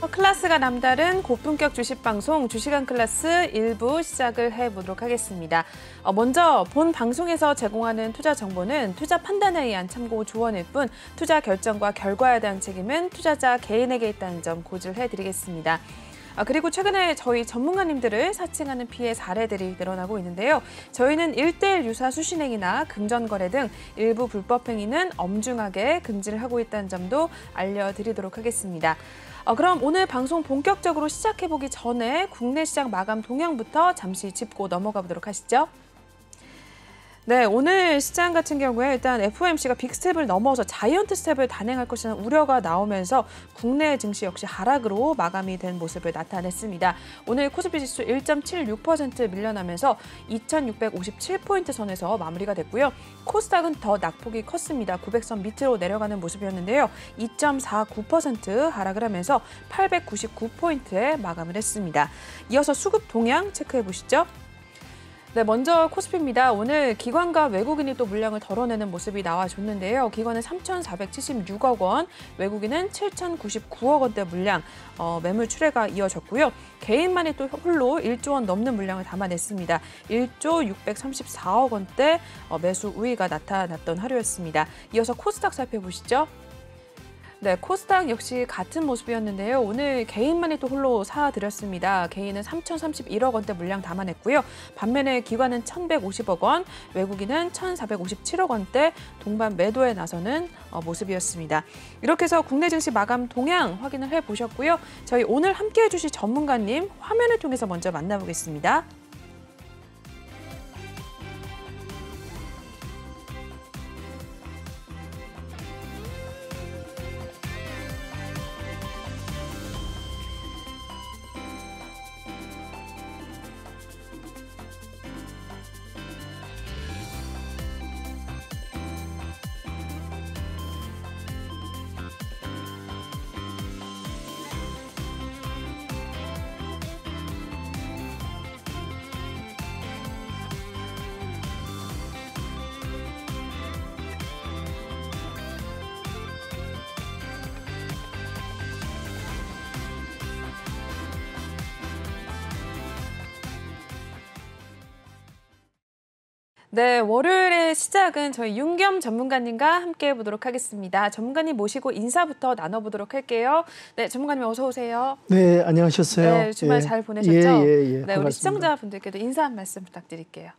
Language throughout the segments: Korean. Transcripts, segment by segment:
클래스가 남다른 고품격 주식 방송 주식왕 클래스 1부 시작을 해보도록 하겠습니다. 먼저 본 방송에서 제공하는 투자 정보는 투자 판단에 의한 참고 조언일 뿐 투자 결정과 결과에 대한 책임은 투자자 개인에게 있다는 점 고지해드리겠습니다. 그리고 최근에 저희 전문가님들을 사칭하는 피해 사례들이 늘어나고 있는데요. 저희는 1:1 유사 수신행위나 금전거래 등 일부 불법 행위는 엄중하게 금지를 하고 있다는 점도 알려드리도록 하겠습니다. 그럼 오늘 방송 본격적으로 시작해보기 전에 국내 시장 마감 동향부터 잠시 짚고 넘어가 보도록 하시죠. 네, 오늘 시장 같은 경우에 일단 FOMC가 빅스텝을 넘어서 자이언트 스텝을 단행할 것이라는 우려가 나오면서 국내 증시 역시 하락으로 마감이 된 모습을 나타냈습니다. 오늘 코스피 지수 1.76% 밀려나면서 2,657포인트 선에서 마무리가 됐고요. 코스닥은 더 낙폭이 컸습니다. 900선 밑으로 내려가는 모습이었는데요. 2.49% 하락을 하면서 899포인트에 마감을 했습니다. 이어서 수급 동향 체크해 보시죠. 네, 먼저 코스피입니다. 오늘 기관과 외국인이 또 물량을 덜어내는 모습이 나와줬는데요. 기관은 3,476억 원, 외국인은 7,099억 원대 물량, 매물 출회가 이어졌고요. 개인만이 또 홀로 1조 원 넘는 물량을 담아냈습니다. 1조 634억 원대 매수 우위가 나타났던 하루였습니다. 이어서 코스닥 살펴보시죠. 네, 코스닥 역시 같은 모습이었는데요. 오늘 개인만이 또 홀로 사들였습니다. 개인은 3,031억 원대 물량 담아냈고요. 반면에 기관은 1,150억 원, 외국인은 1,457억 원대 동반 매도에 나서는 모습이었습니다. 이렇게 해서 국내 증시 마감 동향 확인을 해보셨고요. 저희 오늘 함께해 주실 전문가님 화면을 통해서 먼저 만나보겠습니다. 네, 월요일의 시작은 저희 윤겸 전문가님과 함께 해보도록 하겠습니다. 전문가님 모시고 인사부터 나눠보도록 할게요. 네, 전문가님 어서 오세요. 네, 안녕하셨어요. 네, 주말 잘 보내셨죠? 예, 네, 우리 시청자분들께도 인사 한 말씀 부탁드릴게요.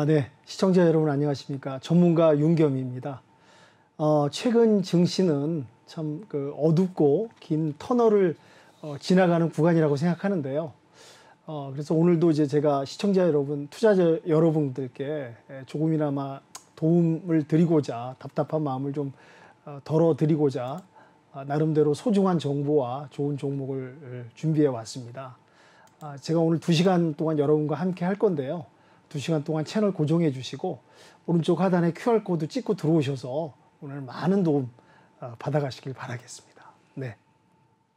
네, 시청자 여러분 안녕하십니까? 전문가 윤겸입니다. 최근 증시는 참 어둡고 긴 터널을 지나가는 구간이라고 생각하는데요. 그래서 오늘도 이제 제가 시청자 여러분, 투자자 여러분들께 조금이나마 도움을 드리고자, 답답한 마음을 좀 덜어드리고자 나름대로 소중한 정보와 좋은 종목을 준비해 왔습니다. 제가 오늘 2시간 동안 여러분과 함께 할 건데요. 2시간 동안 채널 고정해 주시고 오른쪽 하단에 QR코드 찍고 들어오셔서 오늘 많은 도움 받아가시길 바라겠습니다. 네.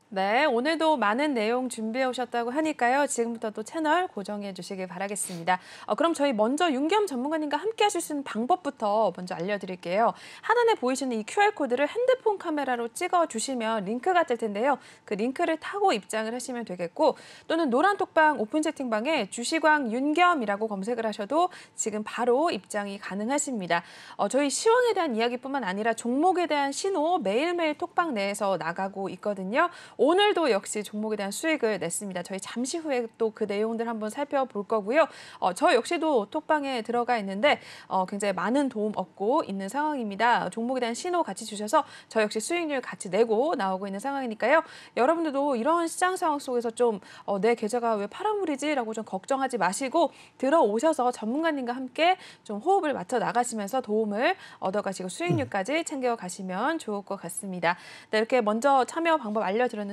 네, 오늘도 많은 내용 준비해 오셨다고 하니까요. 지금부터 또 채널 고정해 주시길 바라겠습니다. 그럼 저희 먼저 윤겸 전문가님과 함께 하실 수 있는 방법부터 먼저 알려드릴게요. 하단에 보이시는 이 QR코드를 핸드폰 카메라로 찍어주시면 링크가 뜰 텐데요. 그 링크를 타고 입장을 하시면 되겠고 또는 노란톡방 오픈 채팅방에 주식왕 윤겸이라고 검색을 하셔도 지금 바로 입장이 가능하십니다. 저희 시황에 대한 이야기뿐만 아니라 종목에 대한 신호 매일매일 톡방 내에서 나가고 있거든요. 오늘도 역시 종목에 대한 수익을 냈습니다. 저희 잠시 후에 또 그 내용들 한번 살펴볼 거고요. 저 역시도 톡방에 들어가 있는데 굉장히 많은 도움 얻고 있는 상황입니다. 종목에 대한 신호 같이 주셔서 저 역시 수익률 같이 내고 나오고 있는 상황이니까요. 여러분들도 이런 시장 상황 속에서 좀 내 계좌가 왜 파란불이지? 라고 좀 걱정하지 마시고 들어오셔서 전문가님과 함께 좀 호흡을 맞춰 나가시면서 도움을 얻어가시고 수익률까지 챙겨가시면 좋을 것 같습니다. 네, 이렇게 먼저 참여 방법 알려드렸는데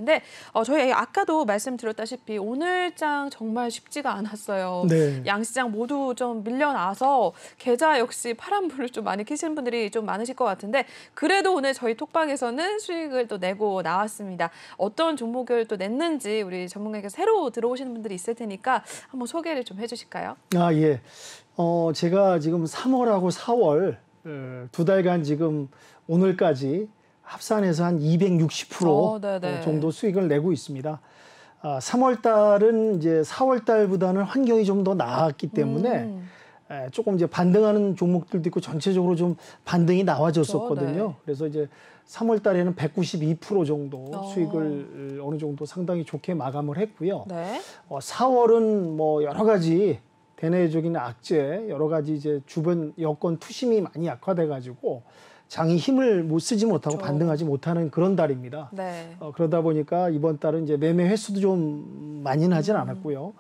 저희 아까도 말씀드렸다시피 오늘장 정말 쉽지가 않았어요. 네. 양시장 모두 좀 밀려나서 계좌 역시 파란불을 좀 많이 켜시는 분들이 좀 많으실 것 같은데 그래도 오늘 저희 톡방에서는 수익을 또 내고 나왔습니다. 어떤 종목을 또 냈는지 우리 전문가님께서 새로 들어오시는 분들이 있을 테니까 한번 소개를 좀 해주실까요? 예. 제가 지금 3월하고 4월 2달간 지금 오늘까지 합산해서 한 260% 네네. 정도 수익을 내고 있습니다. 3월 달은 이제 4월 달보다는 환경이 좀 더 나았기 때문에 조금 이제 반등하는 종목들도 있고 전체적으로 좀 반등이 나와줬었거든요. 그렇죠. 네. 그래서 이제 3월 달에는 192% 정도 수익을 어느 정도 상당히 좋게 마감을 했고요. 네. 4월은 뭐 여러 가지 대내적인 악재, 여러 가지 이제 주변 여건 투심이 많이 약화돼 가지고 장이 힘을 못 쓰지 못하고 그렇죠. 반등하지 못하는 그런 달입니다. 네. 그러다 보니까 이번 달은 이제 매매 횟수도 좀 많이는 하진 않았고요.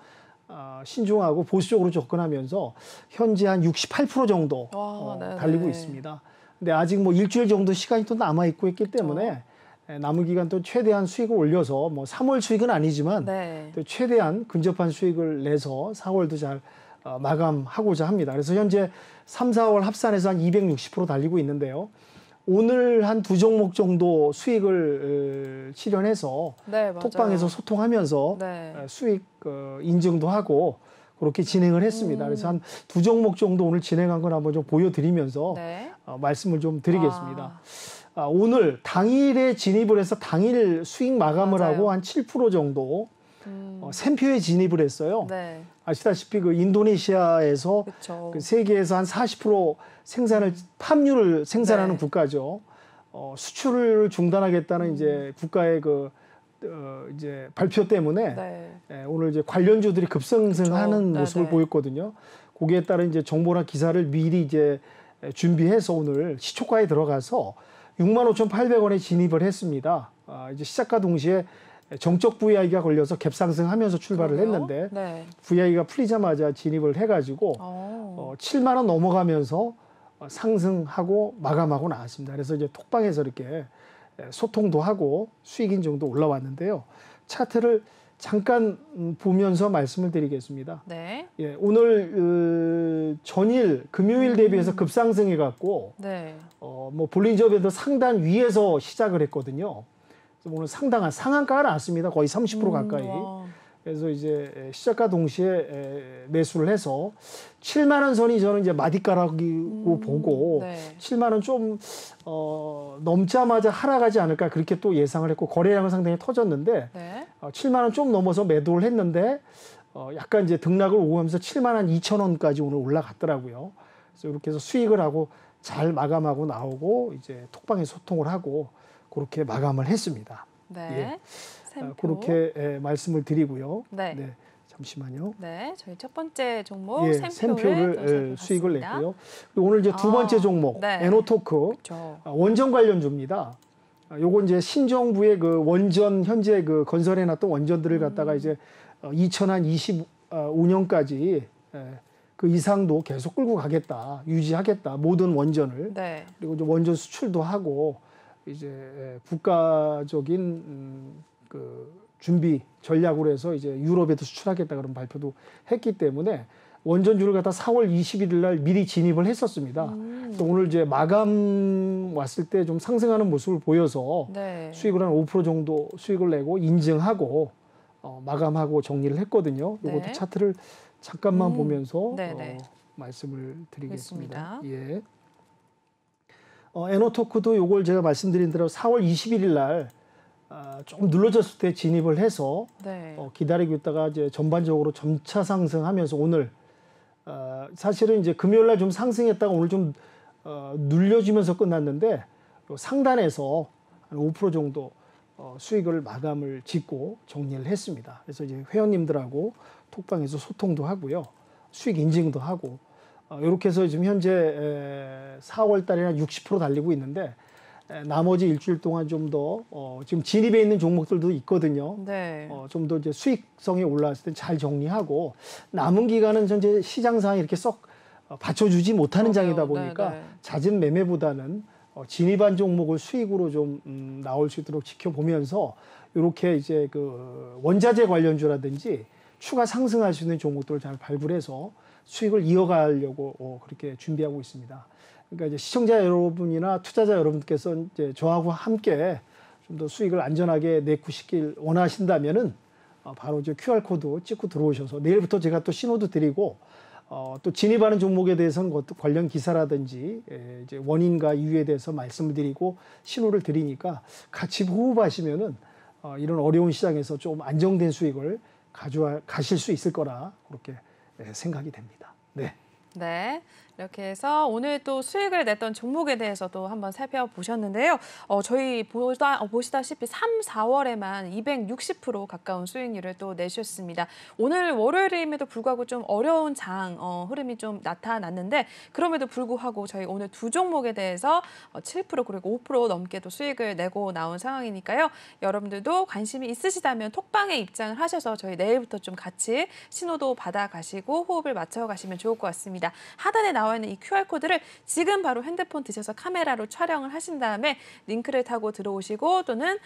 신중하고 보수적으로 접근하면서 현재 한 68% 정도 네네. 달리고 있습니다. 근데 아직 뭐 일주일 정도 시간이 또 남아 있고 있기 때문에 남은 기간 또 최대한 수익을 올려서 뭐 3월 수익은 아니지만 네. 또 최대한 근접한 수익을 내서 4월도 잘 마감하고자 합니다. 그래서 현재 3, 4월 합산해서 한 260% 달리고 있는데요. 오늘 한 두 종목 정도 수익을 실현해서 네, 맞아요. 톡방에서 소통하면서 네. 수익 인증도 하고 그렇게 진행을 했습니다. 그래서 한 두 종목 정도 오늘 진행한 걸 한번 좀 보여드리면서 네. 말씀을 좀 드리겠습니다. 오늘 당일에 진입을 해서 당일 수익 마감을 맞아요. 하고 한 7% 정도 샘표에 진입을 했어요. 네. 아시다시피 그 인도네시아에서 그렇죠. 그 세계에서 한 40% 생산을 팜유를 생산하는 네. 국가죠. 수출을 중단하겠다는 이제 국가의 그 이제 발표 때문에 네. 오늘 이제 관련주들이 급상승하는 그렇죠. 모습을 네네. 보였거든요. 거기에 따른 이제 정보나 기사를 미리 이제 준비해서 오늘 시초가에 들어가서 65,800원에 진입을 했습니다. 이제 시작과 동시에 정적 VI가 걸려서 갭상승하면서 출발을 그러게요. 했는데 네. VI가 풀리자마자 진입을 해가지고 7만 원 넘어가면서 상승하고 마감하고 나왔습니다. 그래서 이제 톡방에서 이렇게 소통도 하고 수익 인증도 올라왔는데요. 차트를 잠깐 보면서 말씀을 드리겠습니다. 네. 예, 오늘 전일 금요일 대비해서 급상승해 갖고 네. 뭐 볼린저밴드 상단 위에서 시작을 했거든요. 그래서 오늘 상당한 상한가가 나왔습니다. 거의 30% 가까이. 와. 그래서 이제 시작과 동시에 매수를 해서 7만 원 선이 저는 이제 마디가락이고 보고 네. 7만 원 좀 넘자마자 하락하지 않을까 그렇게 또 예상을 했고 거래량은 상당히 터졌는데 네. 7만 원 좀 넘어서 매도를 했는데 약간 이제 등락을 오고 하면서 7만 원 2천 원까지 오늘 올라갔더라고요. 그래서 이렇게 해서 수익을 하고 잘 마감하고 나오고 이제 톡방에 소통을 하고 그렇게 마감을 했습니다. 네. 샘표. 그렇게 말씀을 드리고요. 네. 잠시만요. 네. 저희 첫 번째 종목 예, 샘표를 샘표를 수익을 살펴봤습니다. 냈고요. 그리고 오늘 이제 두 번째 종목 네. 에노토크 그렇죠. 원전 관련주입니다. 요거 이제 신정부의 그 원전 현재 그 건설해놨던 원전들을 갖다가 이제 2025년까지 그 이상도 계속 끌고 가겠다, 유지하겠다 모든 원전을. 네. 그리고 이제 원전 수출도 하고 이제 국가적인 그 준비 전략으로 해서 이제 유럽에도 수출하겠다 그런 발표도 했기 때문에 원전주를 갖다 4월 21일 날 미리 진입을 했었습니다. 또 오늘 이제 마감 왔을 때 좀 상승하는 모습을 보여서 네. 수익을 한 5% 정도 수익을 내고 인증하고 마감하고 정리를 했거든요. 이것도 네. 차트를 잠깐만 보면서 네네. 말씀을 드리겠습니다. 알겠습니다. 예. 에너토크도 요걸 제가 말씀드린 대로 4월 21일 날 좀 눌러졌을 때 진입을 해서 네. 기다리고 있다가 이제 전반적으로 점차 상승하면서 오늘 사실은 이제 금요일 날 좀 상승했다가 오늘 좀 눌려지면서 끝났는데 요 상단에서 한 5% 정도 수익을 마감을 짓고 정리를 했습니다. 그래서 이제 회원님들하고 톡방에서 소통도 하고요. 수익 인증도 하고 이렇게 해서 지금 현재 4월 달에는 60% 달리고 있는데 나머지 일주일 동안 좀 더 지금 진입해 있는 종목들도 있거든요. 네. 좀 더 이제 수익성이 올라왔을 때 잘 정리하고 남은 기간은 현재 시장 상황이 이렇게 썩 받쳐주지 못하는 그러게요. 장이다 보니까 네, 네. 잦은 매매보다는 진입한 종목을 수익으로 좀 나올 수 있도록 지켜보면서 이렇게 이제 그 원자재 관련주라든지 추가 상승할 수 있는 종목들을 잘 발굴해서 수익을 이어가려고 그렇게 준비하고 있습니다. 그러니까 이제 시청자 여러분이나 투자자 여러분께서 이제 저하고 함께 좀 더 수익을 안전하게 내구시킬 원하신다면은 바로 이제 QR 코드 찍고 들어오셔서 내일부터 제가 또 신호도 드리고 또 진입하는 종목에 대해서는 관련 기사라든지 이제 원인과 이유에 대해서 말씀을 드리고 신호를 드리니까 같이 호흡하시면은 이런 어려운 시장에서 좀 안정된 수익을 가실 수 있을 거라 그렇게 생각이 됩니다. 네. 네. 이렇게 해서 오늘 또 수익을 냈던 종목에 대해서도 한번 살펴보셨는데요. 저희 보시다시피 3, 4월에만 260% 가까운 수익률을 또 내주셨습니다. 오늘 월요일임에도 불구하고 좀 어려운 장 흐름이 좀 나타났는데 그럼에도 불구하고 저희 오늘 두 종목에 대해서 7% 그리고 5% 넘게 또 수익을 내고 나온 상황이니까요. 여러분들도 관심이 있으시다면 톡방에 입장을 하셔서 저희 내일부터 좀 같이 신호도 받아가시고 호흡을 맞춰가시면 좋을 것 같습니다. 하단에 나와 있는 이 QR코드를 지금 바로 핸드폰 드셔서 카메라로 촬영을 하신 다음에 링크를 타고 들어오시고 또는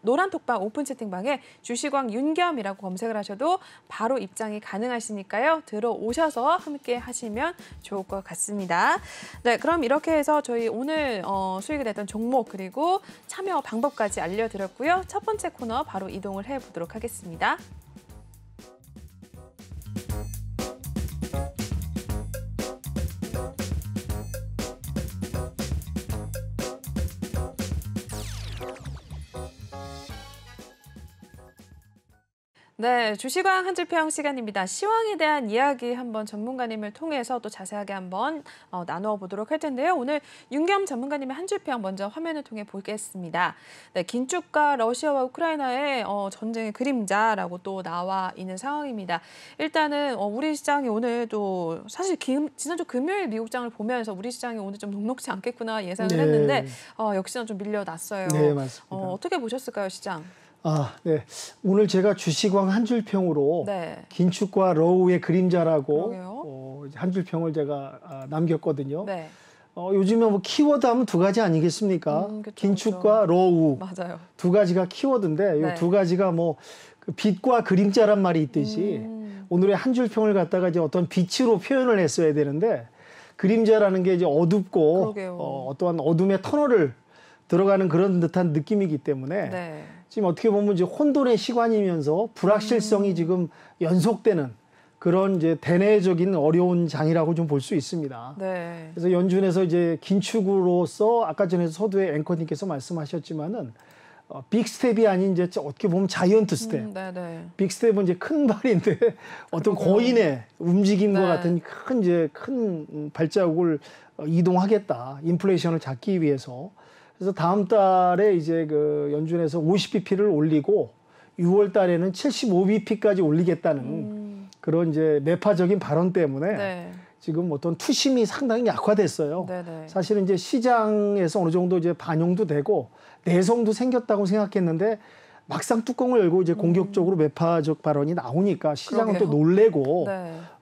노란 톡방 오픈 채팅방에 주시광 윤겸이라고 검색을 하셔도 바로 입장이 가능하시니까요. 들어오셔서 함께 하시면 좋을 것 같습니다. 네, 그럼 이렇게 해서 저희 오늘 수익을 냈던 종목 그리고 참여 방법까지 알려드렸고요. 첫 번째 코너 바로 이동을 해보도록 하겠습니다. 네, 주시광 한 줄 평 시간입니다. 시황에 대한 이야기 한번 전문가님을 통해서 또 자세하게 한번 나누어 보도록 할 텐데요. 오늘 윤겸 전문가님의 한 줄 평 먼저 화면을 통해 보겠습니다. 네, 긴축과 러시아와 우크라이나의 전쟁의 그림자라고 또 나와 있는 상황입니다. 일단은 우리 시장이 오늘 또 사실 지난주 금요일 미국장을 보면서 우리 시장이 오늘 좀 녹록지 않겠구나 예상을 했는데 역시나 좀 밀려났어요. 네, 맞습니다. 어떻게 보셨을까요, 시장? 네. 오늘 제가 주시광 한 줄 평으로 긴축과 러우의 그림자라고 한 줄 평을 제가 남겼거든요. 네. 요즘에 뭐 키워드 하면 두 가지 아니겠습니까? 그쵸, 긴축과 그쵸. 러우. 맞아요. 두 가지가 키워드인데 이 두 가지가 뭐 그 빛과 그림자란 말이 있듯이 오늘의 한 줄 평을 갖다가 이제 어떤 빛으로 표현을 했어야 되는데 그림자라는 게 이제 어둡고 어떠한 어둠의 터널을 들어가는 그런 듯한 느낌이기 때문에 지금 어떻게 보면 이제 혼돈의 시간이면서 불확실성이 지금 연속되는 그런 이제 대내적인 어려운 장이라고 좀 볼 수 있습니다. 네. 그래서 연준에서 이제 긴축으로서 아까 전에 서두에 앵커님께서 말씀하셨지만은 빅스텝이 아닌 이제 어떻게 보면 자이언트 스텝. 빅스텝은 이제 큰 발인데 어떤 거인의 움직임과 같은 큰 발자국을 이동하겠다. 인플레이션을 잡기 위해서. 그래서 다음 달에 이제 그 연준에서 50bp를 올리고 6월 달에는 75bp까지 올리겠다는 그런 이제 매파적인 발언 때문에 지금 어떤 투심이 상당히 약화됐어요. 사실은 이제 시장에서 어느 정도 이제 반영도 되고 내성도 생겼다고 생각했는데 막상 뚜껑을 열고 이제 공격적으로 매파적 발언이 나오니까 시장은 또 놀래고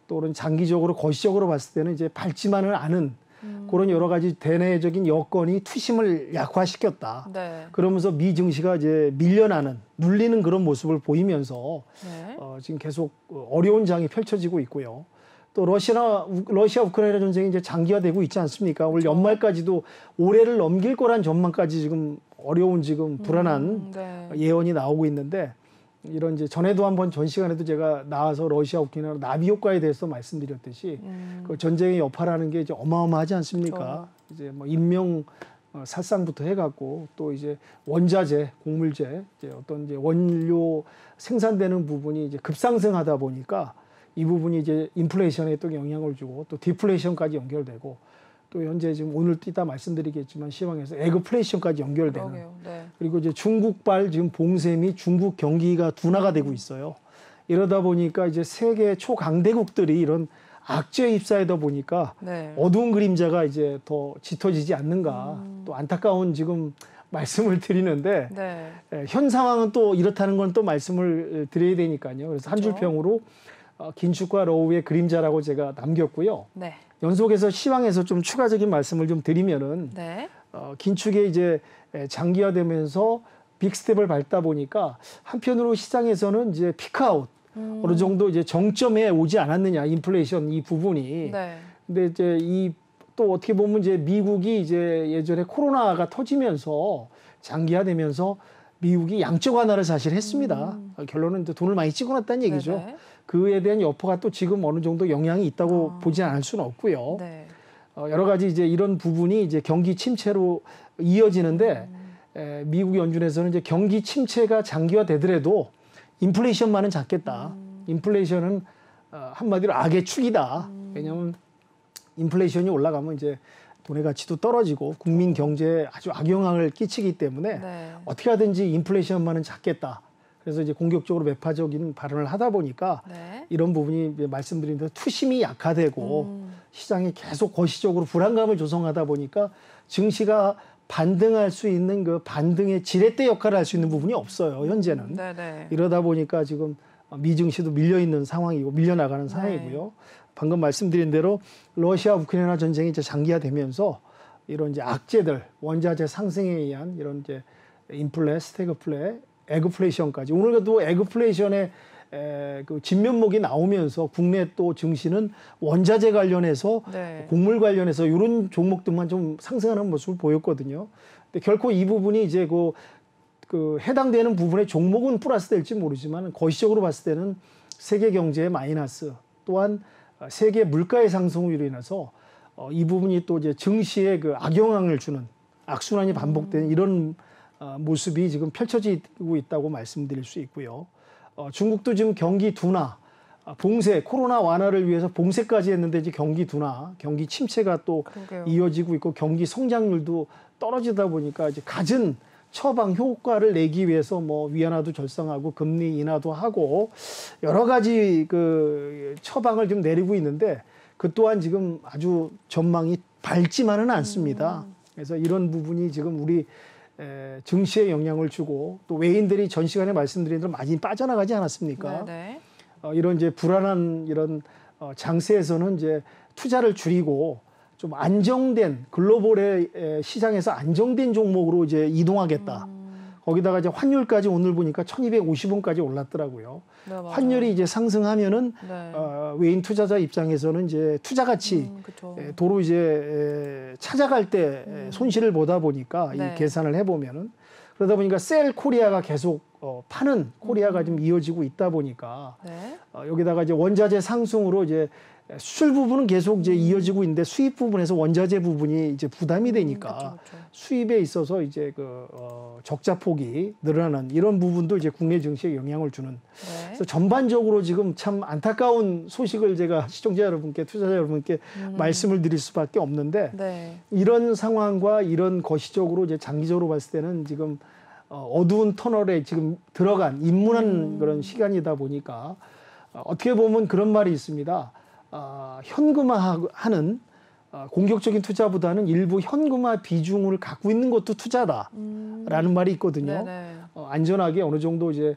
또 그런 장기적으로 거시적으로 봤을 때는 이제 밝지만은 않은 그런 여러 가지 대내적인 여건이 투심을 약화시켰다. 그러면서 미 증시가 이제 밀려나는, 눌리는 그런 모습을 보이면서 지금 계속 어려운 장이 펼쳐지고 있고요. 또 러시아 우크라이나 전쟁이 이제 장기화되고 있지 않습니까? 올 연말까지도 올해를 넘길 거란 전망까지 지금 어려운 지금 불안한 예언이 나오고 있는데 이런 이제 전에도 한번 전 시간에도 제가 나와서 러시아 우크라이나 나비 효과에 대해서 말씀드렸듯이 그 전쟁의 여파라는 게 이제 어마어마하지 않습니까? 이제 뭐 인명 살상부터 해갖고 또 이제 원자재, 곡물재, 이제 어떤 이제 원료 생산되는 부분이 이제 급상승하다 보니까 이 부분이 이제 인플레이션에 또 영향을 주고 또 디플레이션까지 연결되고 또 현재 지금 오늘 이따 말씀드리겠지만 시황에서 에그플레이션까지 연결되는 그리고 이제 중국발 지금 봉쇄 및 중국 경기가 둔화가 되고 있어요. 이러다 보니까 이제 세계 초강대국들이 이런 악재에 휩싸이다 보니까 어두운 그림자가 이제 더 짙어지지 않는가 또 안타까운 지금 말씀을 드리는데 현 상황은 또 이렇다는 건 또 말씀을 드려야 되니까요. 그래서 한 줄 평으로 긴축과 러우의 그림자라고 제가 남겼고요. 연속해서 시황에서 좀 추가적인 말씀을 좀 드리면은 긴축에 이제 장기화되면서 빅스텝을 밟다 보니까 한편으로 시장에서는 이제 피크아웃 어느 정도 이제 정점에 오지 않았느냐 인플레이션 이 부분이. 근데 이제 이 또 어떻게 보면 이제 미국이 이제 예전에 코로나가 터지면서 장기화되면서 미국이 양적 완화를 사실 했습니다. 결론은 이제 돈을 많이 찍어놨다는 얘기죠. 네네. 그에 대한 여파가 또 지금 어느 정도 영향이 있다고 보지 않을 수는 없고요. 네. 여러 가지 이제 이런 부분이 이제 경기 침체로 이어지는데 미국 연준에서는 이제 경기 침체가 장기화되더라도 인플레이션만은 작겠다. 인플레이션은 한마디로 악의 축이다. 왜냐하면 인플레이션이 올라가면 이제 돈의 가치도 떨어지고 국민 경제에 아주 악영향을 끼치기 때문에 네. 어떻게 하든지 인플레이션만은 작겠다. 그래서 이제 공격적으로 매파적인 발언을 하다 보니까 네. 이런 부분이 이제 말씀드린 대로 투심이 약화되고 시장이 계속 거시적으로 불안감을 조성하다 보니까 증시가 반등할 수 있는 그 반등의 지렛대 역할을 할 수 있는 부분이 없어요. 현재는. 네네. 이러다 보니까 지금 미증시도 밀려 있는 상황이고 밀려나가는 상황이고요. 방금 말씀드린 대로 러시아 우크라이나 전쟁이 이제 장기화되면서 이런 이제 악재들, 원자재 상승에 의한 이런 이제 인플레, 스태그플레, 에그플레이션까지 오늘도 에그플레이션의 그 진면목이 나오면서 국내 또 증시는 원자재 관련해서 네. 곡물 관련해서 이런 종목들만 좀 상승하는 모습을 보였거든요. 근데 결코 이 부분이 이제 그 해당되는 부분의 종목은 플러스 될지 모르지만 거시적으로 봤을 때는 세계 경제의 마이너스 또한 세계 물가의 상승으로 인해서 이 부분이 또 이제 증시에 그 악영향을 주는 악순환이 반복되는 이런 모습이 지금 펼쳐지고 있다고 말씀드릴 수 있고요. 중국도 지금 경기 둔화, 봉쇄, 코로나 완화를 위해서 봉쇄까지 했는데 이제 경기 둔화, 경기 침체가 또 그러게요. 이어지고 있고 경기 성장률도 떨어지다 보니까 이제 갖은 처방 효과를 내기 위해서 뭐 위안화도 절상하고 금리 인하도 하고 여러 가지 그 처방을 좀 내리고 있는데 그 또한 지금 아주 전망이 밝지만은 않습니다. 그래서 이런 부분이 지금 우리 증시에 영향을 주고 또 외인들이 전 시간에 말씀드린 대로 많이 빠져나가지 않았습니까? 네네. 이런 이제 불안한 이런 장세에서는 이제 투자를 줄이고 좀 안정된 글로벌의 시장에서 안정된 종목으로 이제 이동하겠다. 거기다가 이제 환율까지 오늘 보니까 1,250원까지 올랐더라고요. 네, 맞아요. 환율이 이제 상승하면은 네. 외인 투자자 입장에서는 이제 투자 가치 그쵸. 도로 이제 찾아갈 때 손실을 보다 보니까 네. 이 계산을 해보면은 그러다 보니까 셀 코리아가 계속 파는 코리아가 좀 이어지고 있다 보니까 네. 여기다가 이제 원자재 상승으로 이제 수출 부분은 계속 이제 이어지고 있는데 수입 부분에서 원자재 부분이 이제 부담이 되니까 그쵸. 수입에 있어서 이제 적자 폭이 늘어나는 이런 부분도 이제 국내 증시에 영향을 주는. 네. 그래서 전반적으로 지금 참 안타까운 소식을 제가 시청자 여러분께 투자자 여러분께 말씀을 드릴 수밖에 없는데 네. 이런 상황과 이런 거시적으로 이제 장기적으로 봤을 때는 지금 어두운 터널에 지금 들어간 입문한 그런 시간이다 보니까 어떻게 보면 그런 말이 있습니다. 현금화하는 공격적인 투자보다는 일부 현금화 비중을 갖고 있는 것도 투자다라는 말이 있거든요. 네네. 안전하게 어느 정도 이제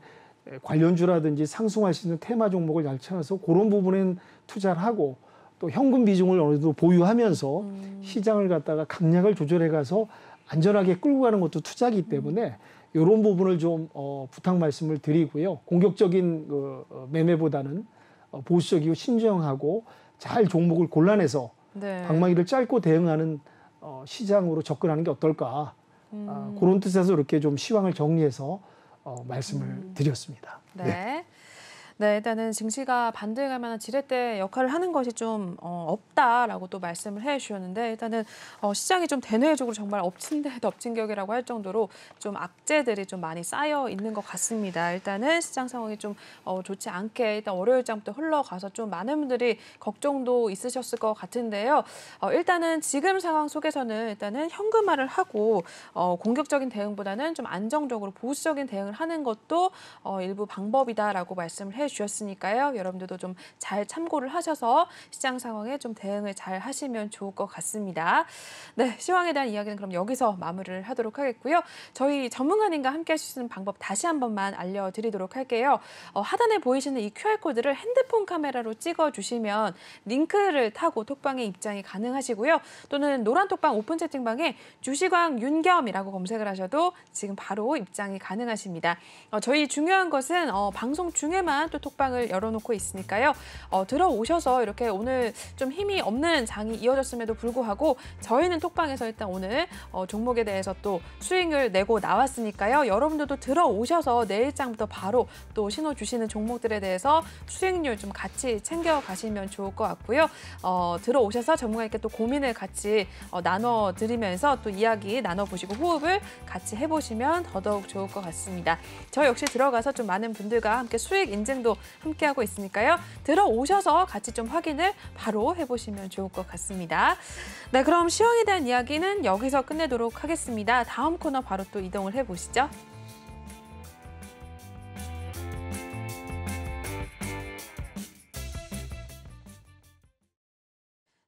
관련주라든지 상승할 수 있는 테마 종목을 잘 찾아서 그런 부분엔 투자를 하고 또 현금 비중을 어느 정도 보유하면서 시장을 갖다가 강약을 조절해 가서 안전하게 끌고 가는 것도 투자이기 때문에 이런 부분을 좀 부탁 말씀을 드리고요. 공격적인 매매보다는 보수적이고 신중하고 잘 종목을 골라내서 네. 방망이를 짧고 대응하는 시장으로 접근하는 게 어떨까. 그런 뜻에서 이렇게 좀 시황을 정리해서 말씀을 드렸습니다. 네. 네, 일단은 증시가 반등할 만한 지렛대 역할을 하는 것이 좀 없다라고 또 말씀을 해주셨는데 일단은 시장이 좀 대내적으로 정말 엎친 데 덮친 격이라고 할 정도로 좀 악재들이 좀 많이 쌓여 있는 것 같습니다. 일단은 시장 상황이 좀 좋지 않게 일단 월요일장부터 흘러가서 좀 많은 분들이 걱정도 있으셨을 것 같은데요. 일단은 지금 상황 속에서는 일단은 현금화를 하고 공격적인 대응보다는 좀 안정적으로 보수적인 대응을 하는 것도 일부 방법이다라고 말씀을 해주셨으니까요. 여러분들도 좀 잘 참고를 하셔서 시장 상황에 좀 대응을 잘 하시면 좋을 것 같습니다. 네, 시황에 대한 이야기는 그럼 여기서 마무리를 하도록 하겠고요. 저희 전문가님과 함께 하실 수 있는 방법 다시 한 번만 알려드리도록 할게요. 하단에 보이시는 이 QR코드를 핸드폰 카메라로 찍어주시면 링크를 타고 톡방에 입장이 가능하시고요. 또는 노란 톡방 오픈 채팅방에 주시광 윤겸이라고 검색을 하셔도 지금 바로 입장이 가능하십니다. 저희 중요한 것은 방송 중에만 또 또 톡방을 열어놓고 있으니까요. 들어오셔서 이렇게 오늘 좀 힘이 없는 장이 이어졌음에도 불구하고 저희는 톡방에서 일단 오늘 종목에 대해서 또 수익을 내고 나왔으니까요. 여러분들도 들어오셔서 내일장부터 바로 또 신호 주시는 종목들에 대해서 수익률 좀 같이 챙겨가시면 좋을 것 같고요. 들어오셔서 전문가님께 또 고민을 같이 나눠드리면서 또 이야기 나눠보시고 호흡을 같이 해보시면 더더욱 좋을 것 같습니다. 저 역시 들어가서 좀 많은 분들과 함께 수익 인증도 함께하고 있으니까요. 들어오셔서 같이 좀 확인을 바로 해보시면 좋을 것 같습니다. 네, 그럼 시황에 대한 이야기는 여기서 끝내도록 하겠습니다. 다음 코너 바로 또 이동을 해보시죠.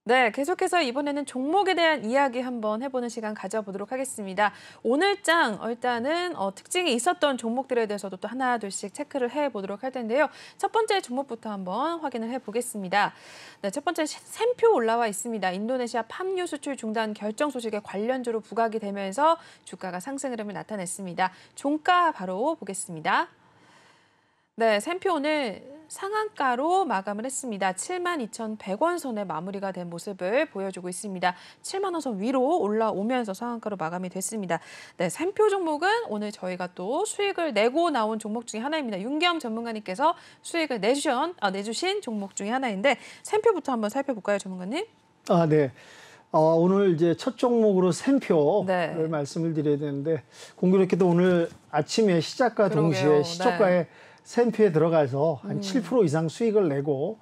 네, 계속해서 이번에는 종목에 대한 이야기 한번 해보는 시간 가져보도록 하겠습니다. 오늘 장 일단은 특징이 있었던 종목들에 대해서도 또 하나 둘씩 체크를 해보도록 할 텐데요. 첫 번째 종목부터 한번 확인을 해보겠습니다. 네, 첫 번째 샘표 올라와 있습니다. 인도네시아 팜유 수출 중단 결정 소식에 관련주로 부각이 되면서 주가가 상승 흐름을 나타냈습니다. 종가 바로 보겠습니다. 네, 샘표 오늘 상한가로 마감을 했습니다. 72,100원 선에 마무리가 된 모습을 보여주고 있습니다. 7만 원 선 위로 올라오면서 상한가로 마감이 됐습니다. 네, 샘표 종목은 오늘 저희가 또 수익을 내고 나온 종목 중에 하나입니다. 윤겸 전문가님께서 수익을 내주신 종목 중에 하나인데 샘표부터 한번 살펴볼까요, 전문가님? 네. 오늘 이제 첫 종목으로 샘표를 네. 말씀을 드려야 되는데 공교롭게도 오늘 아침에 시작과 동시에 시초가에 네. 샘표에 들어가서 한 7% 이상 수익을 내고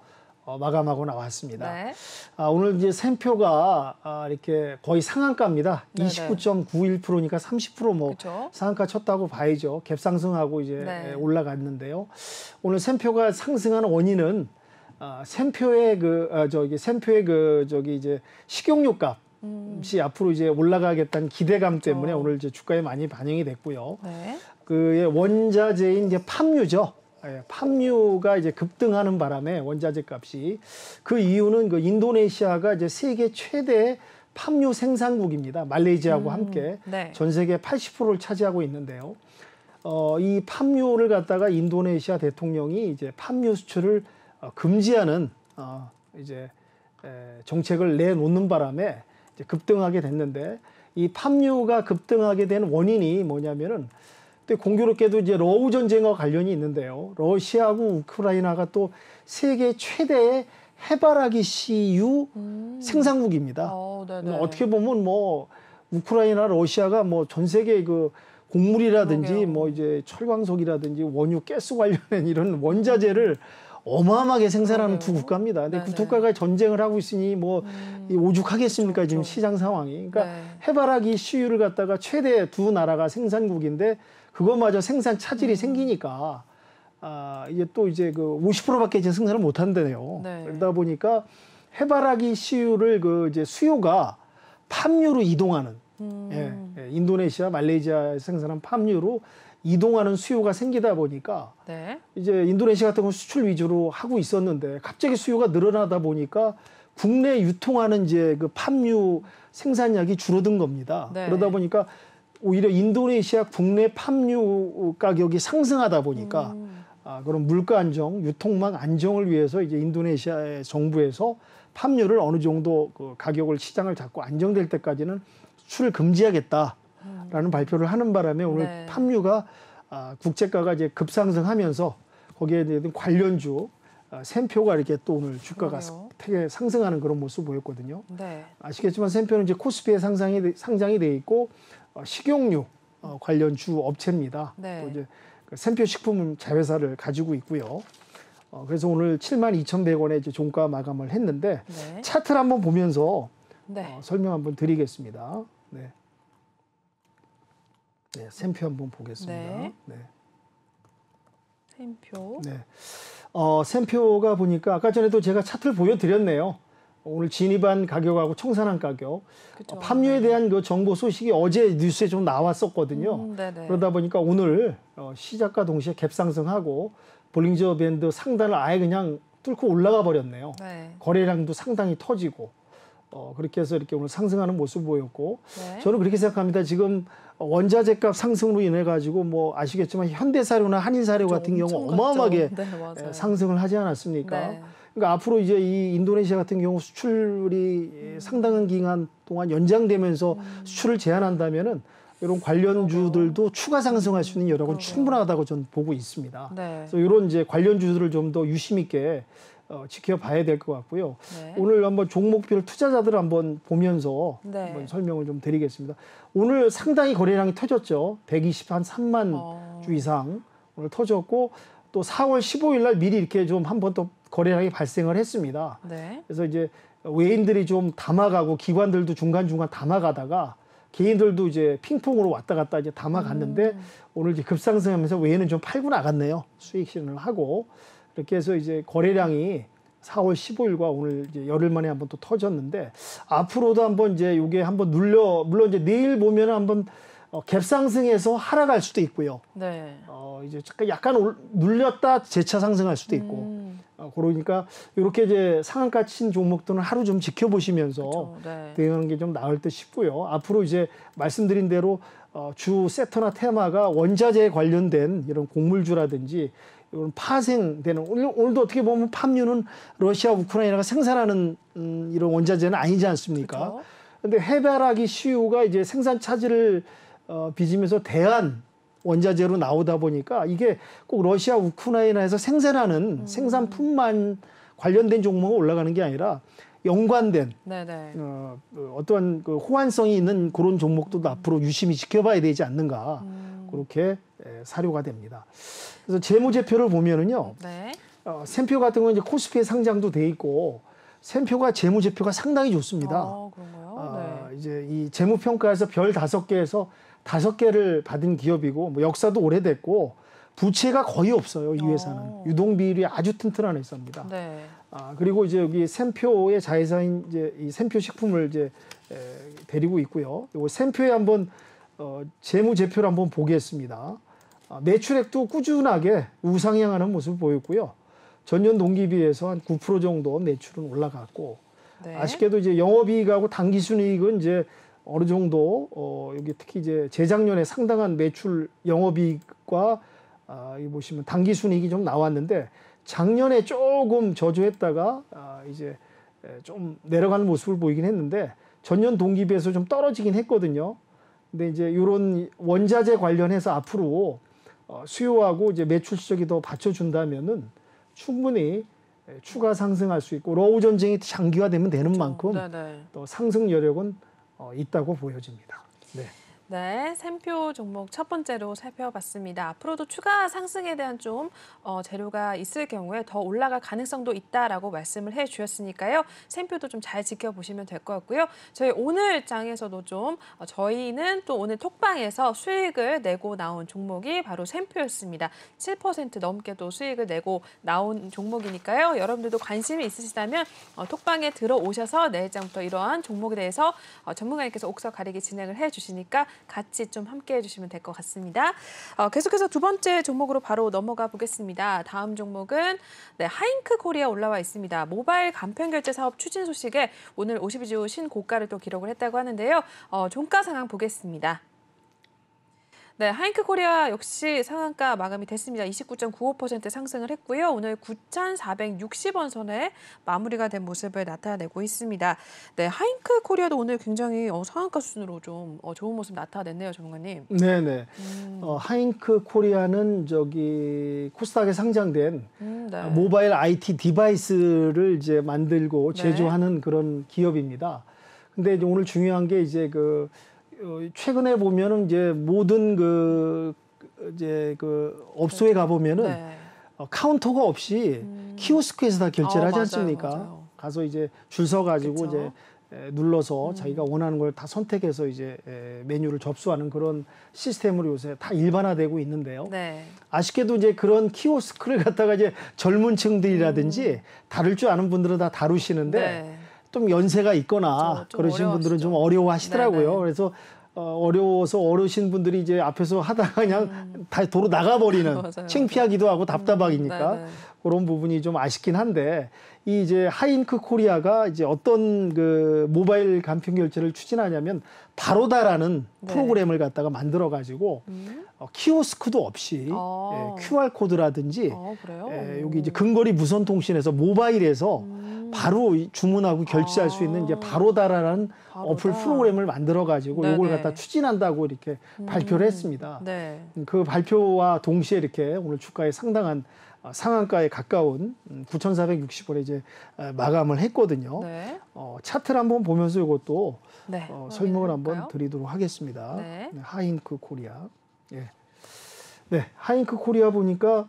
마감하고 나왔습니다. 네. 오늘 이제 샘표가 이렇게 거의 상한가입니다. 네네. 29.91%니까 30% 뭐 그쵸? 상한가 쳤다고 봐야죠. 갭 상승하고 이제 네. 올라갔는데요. 오늘 샘표가 상승하는 원인은 샘표의 이제 식용유 값이 앞으로 이제 올라가겠다는 기대감 때문에 오늘 이제 주가에 많이 반영이 됐고요. 네. 그의 원자재인 이제 팜유죠. 팜유가 이제 급등하는 바람에 원자재 값이 그 이유는 그 인도네시아가 이제 세계 최대 팜유 생산국입니다. 말레이시아하고 함께 네. 전 세계 80%를 차지하고 있는데요. 이 팜유를 갖다가 인도네시아 대통령이 이제 팜유 수출을 금지하는 이제 정책을 내놓는 바람에 이제 급등하게 됐는데 이 팜유가 급등하게 된 원인이 뭐냐면은 공교롭게도 이제 러우 전쟁과 관련이 있는데요. 러시아하고 우크라이나가 또 세계 최대의 해바라기 씨유 생산국입니다. 어떻게 보면 뭐 우크라이나, 러시아가 뭐 전 세계 그 곡물이라든지 그러게요. 뭐 이제 철광석이라든지 원유, 가스 관련된 이런 원자재를 어마어마하게 생산하는 두 국가입니다. 근데 그 두 국가가 전쟁을 하고 있으니 뭐 오죽하겠습니까? 지금 시장 상황이. 그러니까 해바라기 씨유를 갖다가 최대 두 나라가 생산국인데 그것마저 생산 차질이 생기니까 이게 또 이제 그 50%밖에 이제 생산을 못 한대요. 네. 그러다 보니까 해바라기 씨유를 그 이제 수요가 팜유로 이동하는 인도네시아, 말레이시아에 생산한 팜유로 이동하는 수요가 생기다 보니까 네. 이제 인도네시아 같은 건 수출 위주로 하고 있었는데 갑자기 수요가 늘어나다 보니까 국내 유통하는 이제 그 팜유 생산량이 줄어든 겁니다. 네. 그러다 보니까 오히려 인도네시아 국내 팜유 가격이 상승하다 보니까 그런 물가 안정, 유통망 안정을 위해서 이제 인도네시아의 정부에서 팜유를 어느 정도 그 가격을 시장을 잡고 안정될 때까지는 수출을 금지하겠다라는 발표를 하는 바람에 오늘 네. 팜유가 국제가가 이제 급상승하면서 거기에 대한 관련주 샘표가 이렇게 또 오늘 주가가 되게 상승하는 그런 모습을 보였거든요. 네. 아시겠지만 샘표는 이제 코스피에 상장이 돼 있고 식용유 관련 주 업체입니다. 네. 또 이제 샘표 식품 자회사를 가지고 있고요. 그래서 오늘 72,100원에 이제 종가 마감을 했는데 네. 차트를 한번 보면서 네. 설명 한번 드리겠습니다. 네. 네, 샘표 한번 보겠습니다. 네. 네. 샘표. 네. 샘표가 보니까 아까 전에도 제가 차트를 보여드렸네요. 오늘 진입한 가격하고 청산한 가격. 그쵸. 팜유에 대한 그 정보 소식이 어제 뉴스에 좀 나왔었거든요. 네네. 그러다 보니까 오늘 시작과 동시에 갭상승하고 볼링저 밴드 상단을 아예 그냥 뚫고 올라가 버렸네요. 네. 거래량도 상당히 터지고 그렇게 해서 이렇게 오늘 상승하는 모습 보였고 네. 저는 그렇게 생각합니다. 지금 원자재값 상승으로 인해 가지고 뭐 아시겠지만 현대사료나 한일사료 같은 경우 어마어마하게 네, 맞아요. 상승을 하지 않았습니까? 네. 그러니까 앞으로 이제 이 인도네시아 같은 경우 수출이 상당한 기간 동안 연장되면서 수출을 제한한다면은 이런 관련주들도 추가 상승할 수 있는 여력은 충분하다고 저는 보고 있습니다. 네. 그래서 이런 이제 관련주들을 좀 더 유심 있게 지켜봐야 될 것 같고요. 네. 오늘 한번 종목별 투자자들을 한번 보면서 네. 한번 설명을 좀 드리겠습니다. 오늘 상당히 거래량이 터졌죠. 123만 주 이상 오늘 터졌고 또 4월 15일 날 미리 이렇게 좀 한 번 더 거래량이 발생을 했습니다. 네. 그래서 이제 외인들이 좀 담아가고 기관들도 중간중간 담아가다가 개인들도 이제 핑퐁으로 왔다 갔다 이제 담아갔는데 오늘 이제 급상승하면서 외에는 좀 팔고 나갔네요. 수익 실현을 하고 이렇게 해서 이제 거래량이 4월 15일과 오늘 이제 열흘 만에 한번 또 터졌는데 앞으로도 한번 이제 이게 한번 물론 이제 내일 보면은 한번 갭상승해서 하락할 수도 있고요. 네. 이제 약간 눌렸다 재차 상승할 수도 있고. 그러니까 이렇게 이제 상한가 친 종목들은 하루 좀 지켜보시면서 네. 대응하는 게 좀 나을 듯 싶고요. 앞으로 이제 말씀드린 대로 주 세터나 테마가 원자재에 관련된 이런 곡물주라든지 이런 파생되는 오늘도 어떻게 보면 팜유는 러시아 우크라이나가 생산하는 이런 원자재는 아니지 않습니까? 그런데 해바라기 CU가 이제 생산 차질을 빚으면서 대한 원자재로 나오다 보니까 이게 꼭 러시아 우크라이나에서 생산하는 생산품만 관련된 종목이 올라가는 게 아니라 연관된 어떠한 그 호환성이 있는 그런 종목도 앞으로 유심히 지켜봐야 되지 않는가 그렇게 사료가 됩니다. 그래서 재무제표를 보면은요, 네. 샘표 같은 건 이제 코스피에 상장도 돼 있고 샘표가 재무제표가 상당히 좋습니다. 그런가요? 네. 이제 이 재무평가에서 별 5개에서 5개를 받은 기업이고 뭐 역사도 오래됐고 부채가 거의 없어요. 이 회사는 유동비율이 아주 튼튼한 회사입니다. 네. 그리고 이제 여기 샘표의 자회사인 이제 이 샘표 식품을 이제 데리고 있고요. 요 샘표에 한번 재무제표를 한번 보겠습니다. 매출액도 꾸준하게 우상향하는 모습을 보였고요. 전년 동기 비해서 한 9% 정도 매출은 올라갔고 네. 아쉽게도 이제 영업이익하고 당기순이익은 이제 어느 정도 여기 특히 이제 재작년에 상당한 매출 영업이익과 이 보시면 당기순이익이 좀 나왔는데 작년에 조금 저조했다가 이제 좀 내려가는 모습을 보이긴 했는데 전년 동기 비해서 좀 떨어지긴 했거든요. 근데 이제 이런 원자재 관련해서 앞으로 수요하고 이제 매출 실적이 더 받쳐준다면은 충분히 추가 상승할 수 있고 러우 전쟁이 장기화되면 되는 만큼 또 상승 여력은 있다고 보여집니다. 네. 네, 샘표 종목 첫 번째로 살펴봤습니다. 앞으로도 추가 상승에 대한 좀 재료가 있을 경우에 더 올라갈 가능성도 있다라고 말씀을 해주셨으니까요. 샘표도 좀 잘 지켜보시면 될 것 같고요. 저희 오늘 장에서도 좀 저희는 또 오늘 톡방에서 수익을 내고 나온 종목이 바로 샘표였습니다. 7% 넘게도 수익을 내고 나온 종목이니까요. 여러분들도 관심이 있으시다면 톡방에 들어오셔서 내일장부터 이러한 종목에 대해서 전문가님께서 옥석 가리기 진행을 해주시니까 같이 좀 함께 해주시면 될 것 같습니다. 계속해서 두 번째 종목으로 바로 넘어가 보겠습니다. 다음 종목은 하잉크 코리아 올라와 있습니다. 모바일 간편결제 사업 추진 소식에 오늘 52주 신고가를 또 기록을 했다고 하는데요. 종가 상황 보겠습니다. 네, 하잉크 코리아 역시 상한가 마감이 됐습니다. 29.95% 상승을 했고요. 오늘 9,460원 선에 마무리가 된 모습을 나타내고 있습니다. 네, 하잉크 코리아도 오늘 굉장히 상한가 수준으로 좀 좋은 모습 나타냈네요, 전문가님. 네네. 하잉크 코리아는 저기 코스닥에 상장된 모바일 IT 디바이스를 이제 만들고 제조하는 그런 기업입니다. 근데 이제 오늘 중요한 게 이제 최근에 보면은 이제 모든 이제 업소에 가보면은 카운터가 없이 키오스크에서 다 결제를 하지 않습니까? 맞아요. 가서 이제 줄 서가지고 이제 눌러서 자기가 원하는 걸 다 선택해서 이제 메뉴를 접수하는 그런 시스템으로 요새 다 일반화되고 있는데요. 네. 아쉽게도 이제 그런 키오스크를 갖다가 이제 젊은 층들이라든지 다룰 줄 아는 분들은 다 다루시는데 좀 연세가 있거나 그러신 분들은 좀 어려워하시더라고요. 그래서 어려워서 어르신 분들이 이제 앞에서 하다가 그냥 다 도로 나가버리는 맞아요. 창피하기도 하고 답답하기니까 네네. 그런 부분이 좀 아쉽긴 한데 이 이제 하이잉크 코리아가 이제 어떤 그 모바일 간편 결제를 추진하냐면 바로다라는 네. 프로그램을 갖다가 만들어 가지고 키오스크도 없이 QR 코드라든지 그래요? 여기 이제 근거리 무선 통신에서 모바일에서 바로 주문하고 결제할 수 있는 이제 바로다라는 어플 프로그램을 만들어 가지고 네네. 이걸 갖다 추진한다고 이렇게 발표를 했습니다. 네. 그 발표와 동시에 이렇게 오늘 주가에 상당한 상한가에 가까운 9,460원에 이제 마감을 했거든요. 네. 차트를 한번 보면서 이것도 네. 설명을 한번 확인해볼까요? 드리도록 하겠습니다. 네. 하이잉크 코리아. 예. 네, 하이잉크 코리아 보니까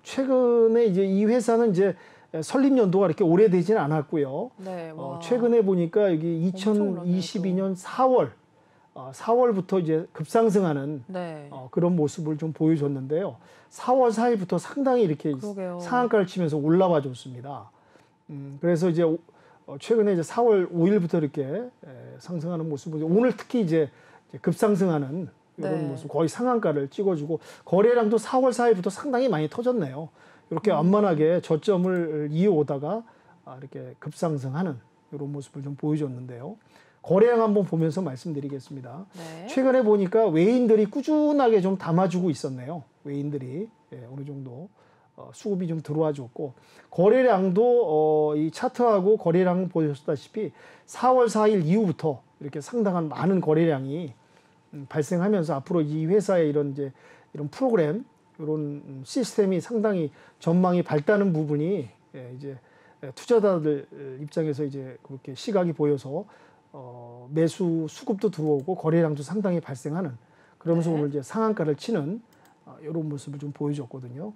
최근에 이제 이 회사는 이제 설립 연도가 이렇게 오래되지는 않았고요. 네. 와. 최근에 보니까 여기 엄청 2022년 4월부터 이제 급상승하는 네. 그런 모습을 좀 보여줬는데요. 4월 4일부터 상당히 이렇게 그러게요. 상한가를 치면서 올라와 줬습니다. 그래서 이제 최근에 이제 4월 5일부터 이렇게 상승하는 모습을 오늘 특히 이제 급상승하는 이런 네. 모습 거의 상한가를 찍어주고 거래량도 4월 4일부터 상당히 많이 터졌네요. 이렇게 완만하게 저점을 이어오다가 이렇게 급상승하는 이런 모습을 좀 보여줬는데요. 거래량 한번 보면서 말씀드리겠습니다. 네. 최근에 보니까 외인들이 꾸준하게 좀 담아주고 있었네요. 외인들이 어느 정도 수급이 좀 들어와 줬고 거래량도 이 차트하고 거래량 보셨다시피 4월 4일 이후부터 이렇게 상당한 많은 거래량이 발생하면서 앞으로 이 회사의 이런 프로그램 이런 시스템이 상당히 전망이 밝다는 부분이 이제 투자자들 입장에서 이제 그렇게 시각이 보여서 매수 수급도 들어오고 거래량도 상당히 발생하는 그러면서 네. 오늘 이제 상한가를 치는 이런 모습을 좀 보여줬거든요.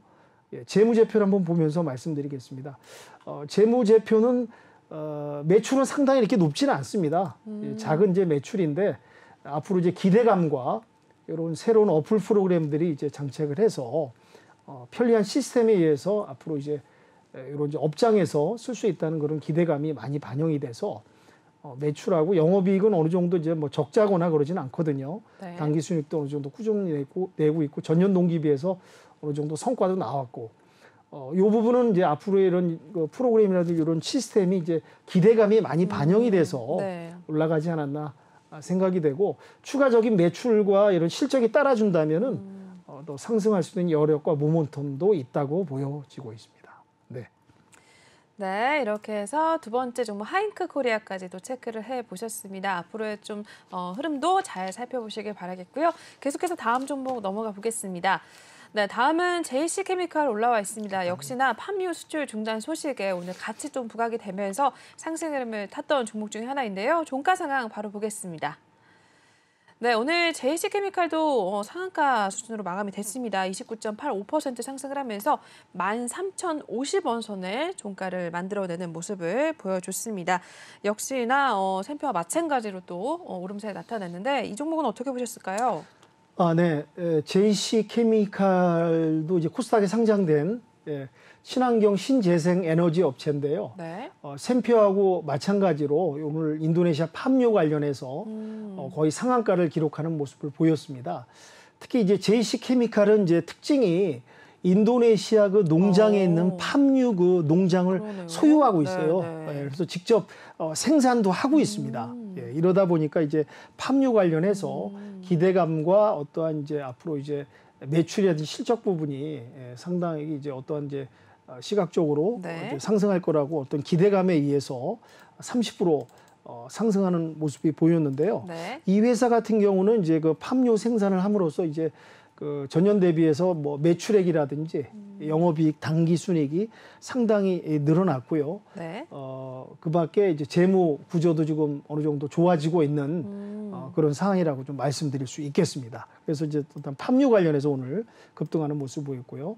재무제표를 한번 보면서 말씀드리겠습니다. 재무제표는 매출은 상당히 이렇게 높지는 않습니다. 작은 이제 매출인데 앞으로 이제 기대감과 이런 새로운 어플 프로그램들이 이제 장착을 해서 편리한 시스템에 의해서 앞으로 이제 이런 이제 업장에서 쓸 수 있다는 그런 기대감이 많이 반영이 돼서 매출하고 영업이익은 어느 정도 이제 뭐 적자거나 그러지는 않거든요. 네. 당기 순이익도 어느 정도 꾸준히 내고 있고 전년 동기 비해서 어느 정도 성과도 나왔고 이 부분은 이제 앞으로의 이런 프로그램이라든지 이런 시스템이 이제 기대감이 많이 반영이 돼서 네. 올라가지 않았나 생각이 되고 추가적인 매출과 이런 실적이 따라준다면은 또 상승할 수 있는 여력과 모멘텀도 있다고 보여지고 있습니다. 네. 네, 이렇게 해서 두 번째 종목 하잉크 코리아까지도 체크를 해보셨습니다. 앞으로의 좀 흐름도 잘 살펴보시길 바라겠고요. 계속해서 다음 종목 넘어가 보겠습니다. 네, 다음은 JC케미칼 올라와 있습니다. 역시나 팜유 수출 중단 소식에 오늘 같이 좀 부각이 되면서 상승 흐름을 탔던 종목 중에 하나인데요. 종가 상황 바로 보겠습니다. 네, 오늘 JC케미칼도 상한가 수준으로 마감이 됐습니다. 29.85% 상승을 하면서 13,050원 선을 종가를 만들어내는 모습을 보여줬습니다. 역시나 샘표와 마찬가지로 또 오름세를 나타냈는데 이 종목은 어떻게 보셨을까요? 네. JC케미칼도 이제 코스닥에 상장된 친환경 신재생 에너지 업체인데요. 네. 샘표하고 마찬가지로 오늘 인도네시아 팜유 관련해서 거의 상한가를 기록하는 모습을 보였습니다. 특히 이제 JC케미칼은 이제 특징이 인도네시아 그 농장에 있는 팜유 그 농장을 그러네요. 소유하고 있어요. 네. 그래서 직접 생산도 하고 있습니다. 이러다 보니까 이제 팜유 관련해서 기대감과 어떠한 이제 앞으로 이제 매출이라든지 실적 부분이 상당히 이제 어떠한 이제 시각적으로 네. 이제 상승할 거라고 어떤 기대감에 의해서 30% 상승하는 모습이 보였는데요. 네. 이 회사 같은 경우는 이제 그 팜유 생산을 함으로써 이제 그 전년 대비해서 뭐 매출액이라든지 영업이익, 당기순이익이 상당히 늘어났고요. 네. 그밖에 이제 재무 구조도 지금 어느 정도 좋아지고 있는 그런 상황이라고 좀 말씀드릴 수 있겠습니다. 그래서 이제 일단 팜유 관련해서 오늘 급등하는 모습 보였고요.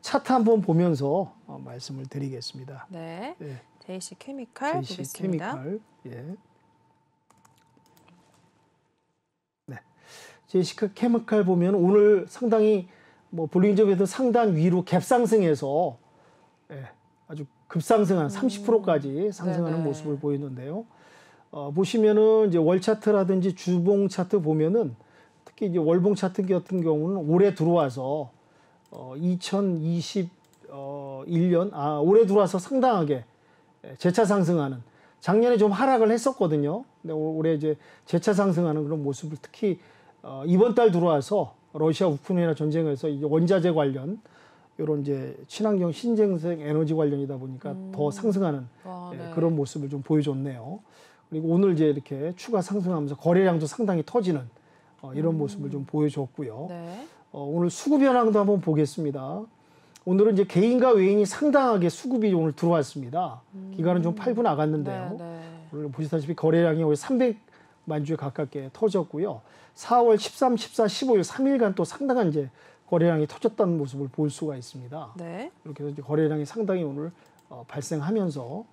차트 한번 보면서 말씀을 드리겠습니다. 네. 네. JC케미칼 보겠습니다. JC케미칼. 예. 네. JC케미칼 보면 오늘 상당히 뭐 볼링점에서 상단 위로 갭상승해서 아주 급상승한 30%까지 상승하는 네네. 모습을 보이는데요. 보시면은 이제 월 차트라든지 주봉 차트 보면은 특히 이제 월봉 차트 같은 경우는 올해 들어와서 2021년 올해 들어와서 상당하게 재차 상승하는, 작년에 좀 하락을 했었거든요. 근데 올해 이제 재차 상승하는 그런 모습을 특히 이번 달 들어와서 러시아 우크라이나 전쟁에서 이제 원자재 관련 이런 이제 친환경 신재생 에너지 관련이다 보니까 더 상승하는 네. 그런 모습을 좀 보여줬네요. 그리고 오늘 이제 이렇게 추가 상승하면서 거래량도 상당히 터지는 이런 모습을 좀 보여줬고요. 네. 오늘 수급 현황도 한번 보겠습니다. 오늘은 이제 개인과 외인이 상당하게 수급이 오늘 들어왔습니다. 기간은 좀 8분 나갔는데요. 네. 오늘 보시다시피 거래량이 거의 300만 주에 가깝게 터졌고요. 4월 13, 14, 15일 3일간 또 상당한 이제 거래량이 터졌다는 모습을 볼 수가 있습니다. 네. 이렇게 해서 이제 거래량이 상당히 오늘 발생하면서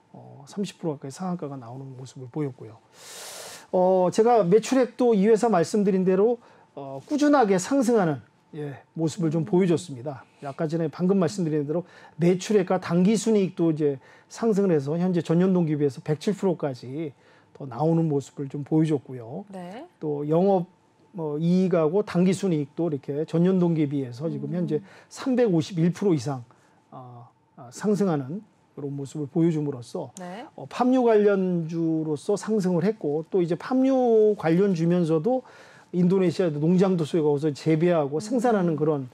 30% 가까이 상한가가 나오는 모습을 보였고요. 제가 매출액도 이 회사 말씀드린 대로 꾸준하게 상승하는 모습을 좀 보여줬습니다. 아까 전에 방금 말씀드린 대로 매출액과 당기순이익도 이제 상승을 해서 현재 전년 동기 비해서 107%까지 더 나오는 모습을 좀 보여줬고요. 네. 또 영업 이익하고 당기순이익도 이렇게 전년 동기에 비해서 지금 현재 351% 이상 상승하는 그런 모습을 보여줌으로써 네. 팜유 관련주로서 상승을 했고, 또 이제 팜유 관련주면서도 인도네시아 농장도 수요가 재배하고 생산하는 그런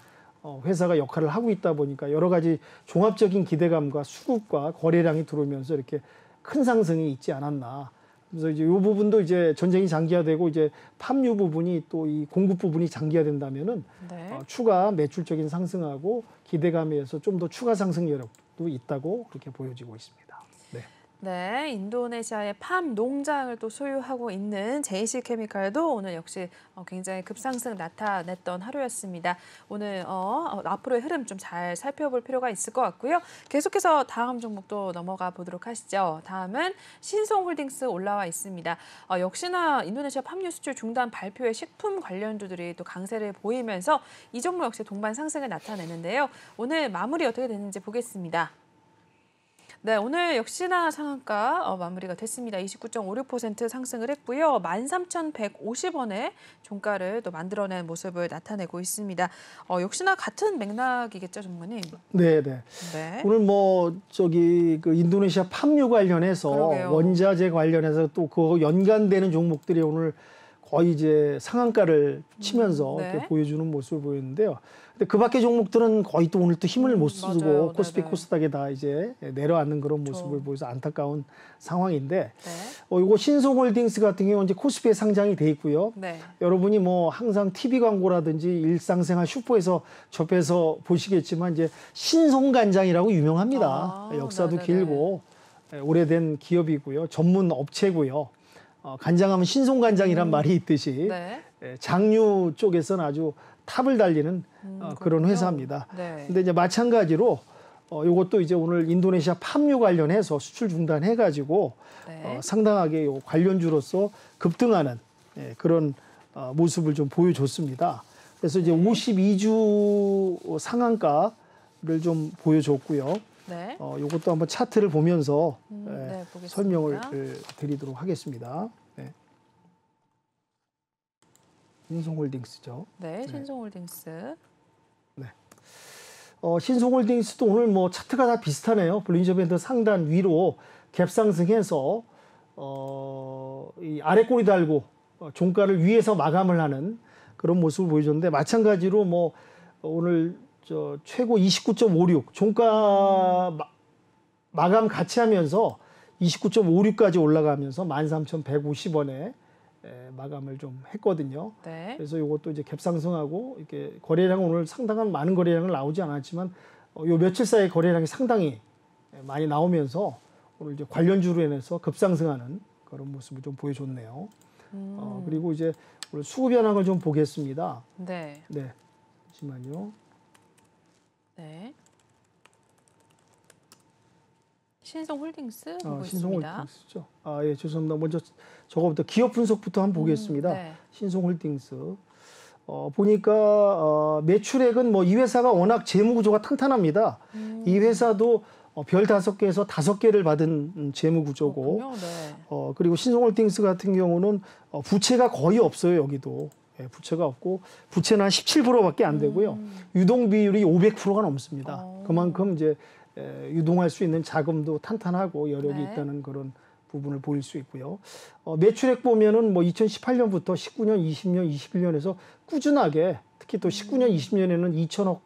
회사가 역할을 하고 있다 보니까 여러 가지 종합적인 기대감과 수급과 거래량이 들어오면서 이렇게 큰 상승이 있지 않았나. 그래서 이제 이 부분도 이제 전쟁이 장기화되고 이제 팜유 부분이 또 이 공급 부분이 장기화된다면은 네. 추가 매출적인 상승하고 기대감에 의해서 좀 더 추가 상승 여력도 있다고 그렇게 보여지고 있습니다. 네. 네, 인도네시아의 팜 농장을 또 소유하고 있는 JC케미칼도 오늘 역시 굉장히 급상승 나타냈던 하루였습니다. 오늘 앞으로의 흐름 좀 잘 살펴볼 필요가 있을 것 같고요. 계속해서 다음 종목도 넘어가 보도록 하시죠. 다음은 신송홀딩스 올라와 있습니다. 역시나 인도네시아 팜유 수출 중단 발표의 식품 관련주들이 또 강세를 보이면서 이 종목 역시 동반 상승을 나타내는데요. 오늘 마무리 어떻게 됐는지 보겠습니다. 네, 오늘 역시나 상한가 마무리가 됐습니다. 29.56% 상승을 했고요. 13,150원의 종가를 또 만들어낸 모습을 나타내고 있습니다. 역시나 같은 맥락이겠죠, 전문님? 네. 네. 오늘 그 인도네시아 팜유 관련해서 그러게요. 원자재 관련해서 또 그 연관되는 종목들이 오늘 거의 이제 상한가를 치면서 네. 이렇게 보여주는 모습을 보였는데요. 근데 그 밖의 종목들은 거의 또 오늘 또 힘을 못 쓰고 맞아요. 코스피 네네. 코스닥에 다 이제 내려앉는 그런 모습을 보여서 안타까운 상황인데, 네. 이거 신송홀딩스 같은 경우는 이제 코스피에 상장이 돼 있고요. 네. 여러분이 뭐 항상 TV 광고라든지 일상생활 슈퍼에서 접해서 보시겠지만 이제 신송간장이라고 유명합니다. 역사도 네네네. 길고 오래된 기업이고요. 전문 업체고요. 간장하면 신송간장이란 말이 있듯이 네. 장류 쪽에서는 아주 탑을 달리는 그런 그렇군요. 회사입니다. 네. 근데 이제 마찬가지로 이것도 이제 오늘 인도네시아 팜유 관련해서 수출 중단해가지고 네. 상당하게 요 관련주로서 급등하는 그런 모습을 좀 보여줬습니다. 그래서 이제 52주 상한가를 좀 보여줬고요. 네. 이것도 한번 차트를 보면서 네, 보겠습니다. 설명을 드리도록 하겠습니다. 네. 신송홀딩스죠. 네, 신송홀딩스. 신송홀딩스도 오늘 뭐 차트가 다 비슷하네요. 볼린저 밴드 상단 위로 갭 상승해서 이 아래 꼬리 달고 종가를 위에서 마감을 하는 그런 모습을 보여줬는데, 마찬가지로 뭐 오늘 최고 29.56 종가 마감 같이 하면서 29.56까지 올라가면서 13,150원에 마감을 좀 했거든요. 네. 그래서 이것도 이제 갭상승하고 이렇게 거래량은 오늘 상당한 많은 거래량은 나오지 않았지만 요 며칠 사이 거래량이 상당히 많이 나오면서 오늘 이제 관련주로 인해서 급상승하는 그런 모습을 좀 보여줬네요. 그리고 이제 오늘 수급 현황을 좀 보겠습니다. 네. 네, 잠시만요. 네. 신송홀딩스 보고 있습니다. 신송홀딩스죠. 예, 죄송합니다. 먼저 저거부터 기업 분석부터 한번 보겠습니다. 네. 신송홀딩스. 보니까 매출액은 뭐 이 회사가 워낙 재무 구조가 탄탄합니다. 이 회사도 별 5개에서 5개를 받은 재무 구조고, 네. 그리고 신성홀딩스 같은 경우는 부채가 거의 없어요. 여기도 부채가 없고 부채는 한 17%밖에 안 되고요. 유동 비율이 500%가 넘습니다. 그만큼 이제 유동할 수 있는 자금도 탄탄하고 여력이 네. 있다는 그런 부분을 보일 수 있고요. 매출액 보면은 뭐 2018년부터 19년, 20년, 21년에서 꾸준하게 특히 또 19년, 20년에는 2천억,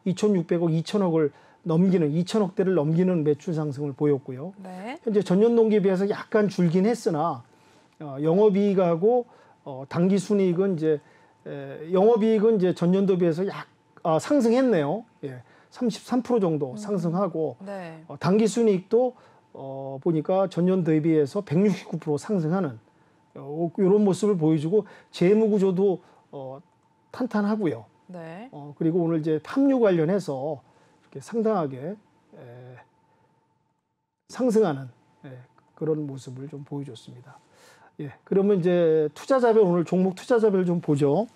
2,600억, 2천억을 넘기는 2천억대를 넘기는 매출 상승을 보였고요. 네. 현재 전년 동기에 비해서 약간 줄긴 했으나 영업이익하고 당기순이익은 이제 영업이익은 이제 전년도 비해서 상승했네요. 예, 33% 정도 상승하고 네. 당기순이익도 보니까 전년 대비해서 169% 상승하는 이런 모습을 보여주고 재무구조도 탄탄하고요. 네. 그리고 오늘 이제 탐유 관련해서 이렇게 상당하게 상승하는 그런 모습을 좀 보여줬습니다. 예, 그러면 이제 투자자별 오늘 종목 투자자별 좀 보죠.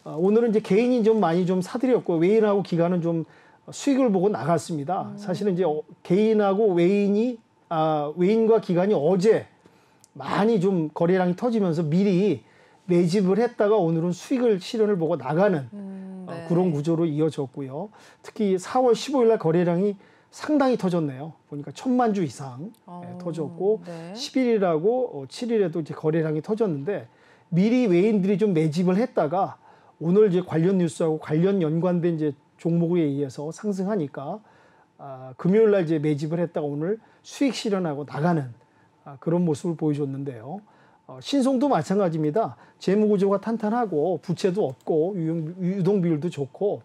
오늘은 이제 개인이 좀 많이 좀 사들였고 외인하고 기관은 좀 수익을 보고 나갔습니다. 사실은 이제 개인하고 외인과 기관이 어제 많이 좀 거래량이 터지면서 미리 매집을 했다가 오늘은 수익을 실현을 보고 나가는 네. 그런 구조로 이어졌고요. 특히 4월 15일 날 거래량이 상당히 터졌네요. 보니까 1,000만 주 이상 터졌고 네. 10일하고 7일에도 이제 거래량이 터졌는데 미리 외인들이 좀 매집을 했다가 오늘 이제 관련 뉴스하고 관련 연관된 이제 종목에 의해서 상승하니까 금요일 날 이제 매집을 했다가 오늘 수익 실현하고 나가는 그런 모습을 보여줬는데요. 신송도 마찬가지입니다. 재무 구조가 탄탄하고 부채도 없고 유동 비율도 좋고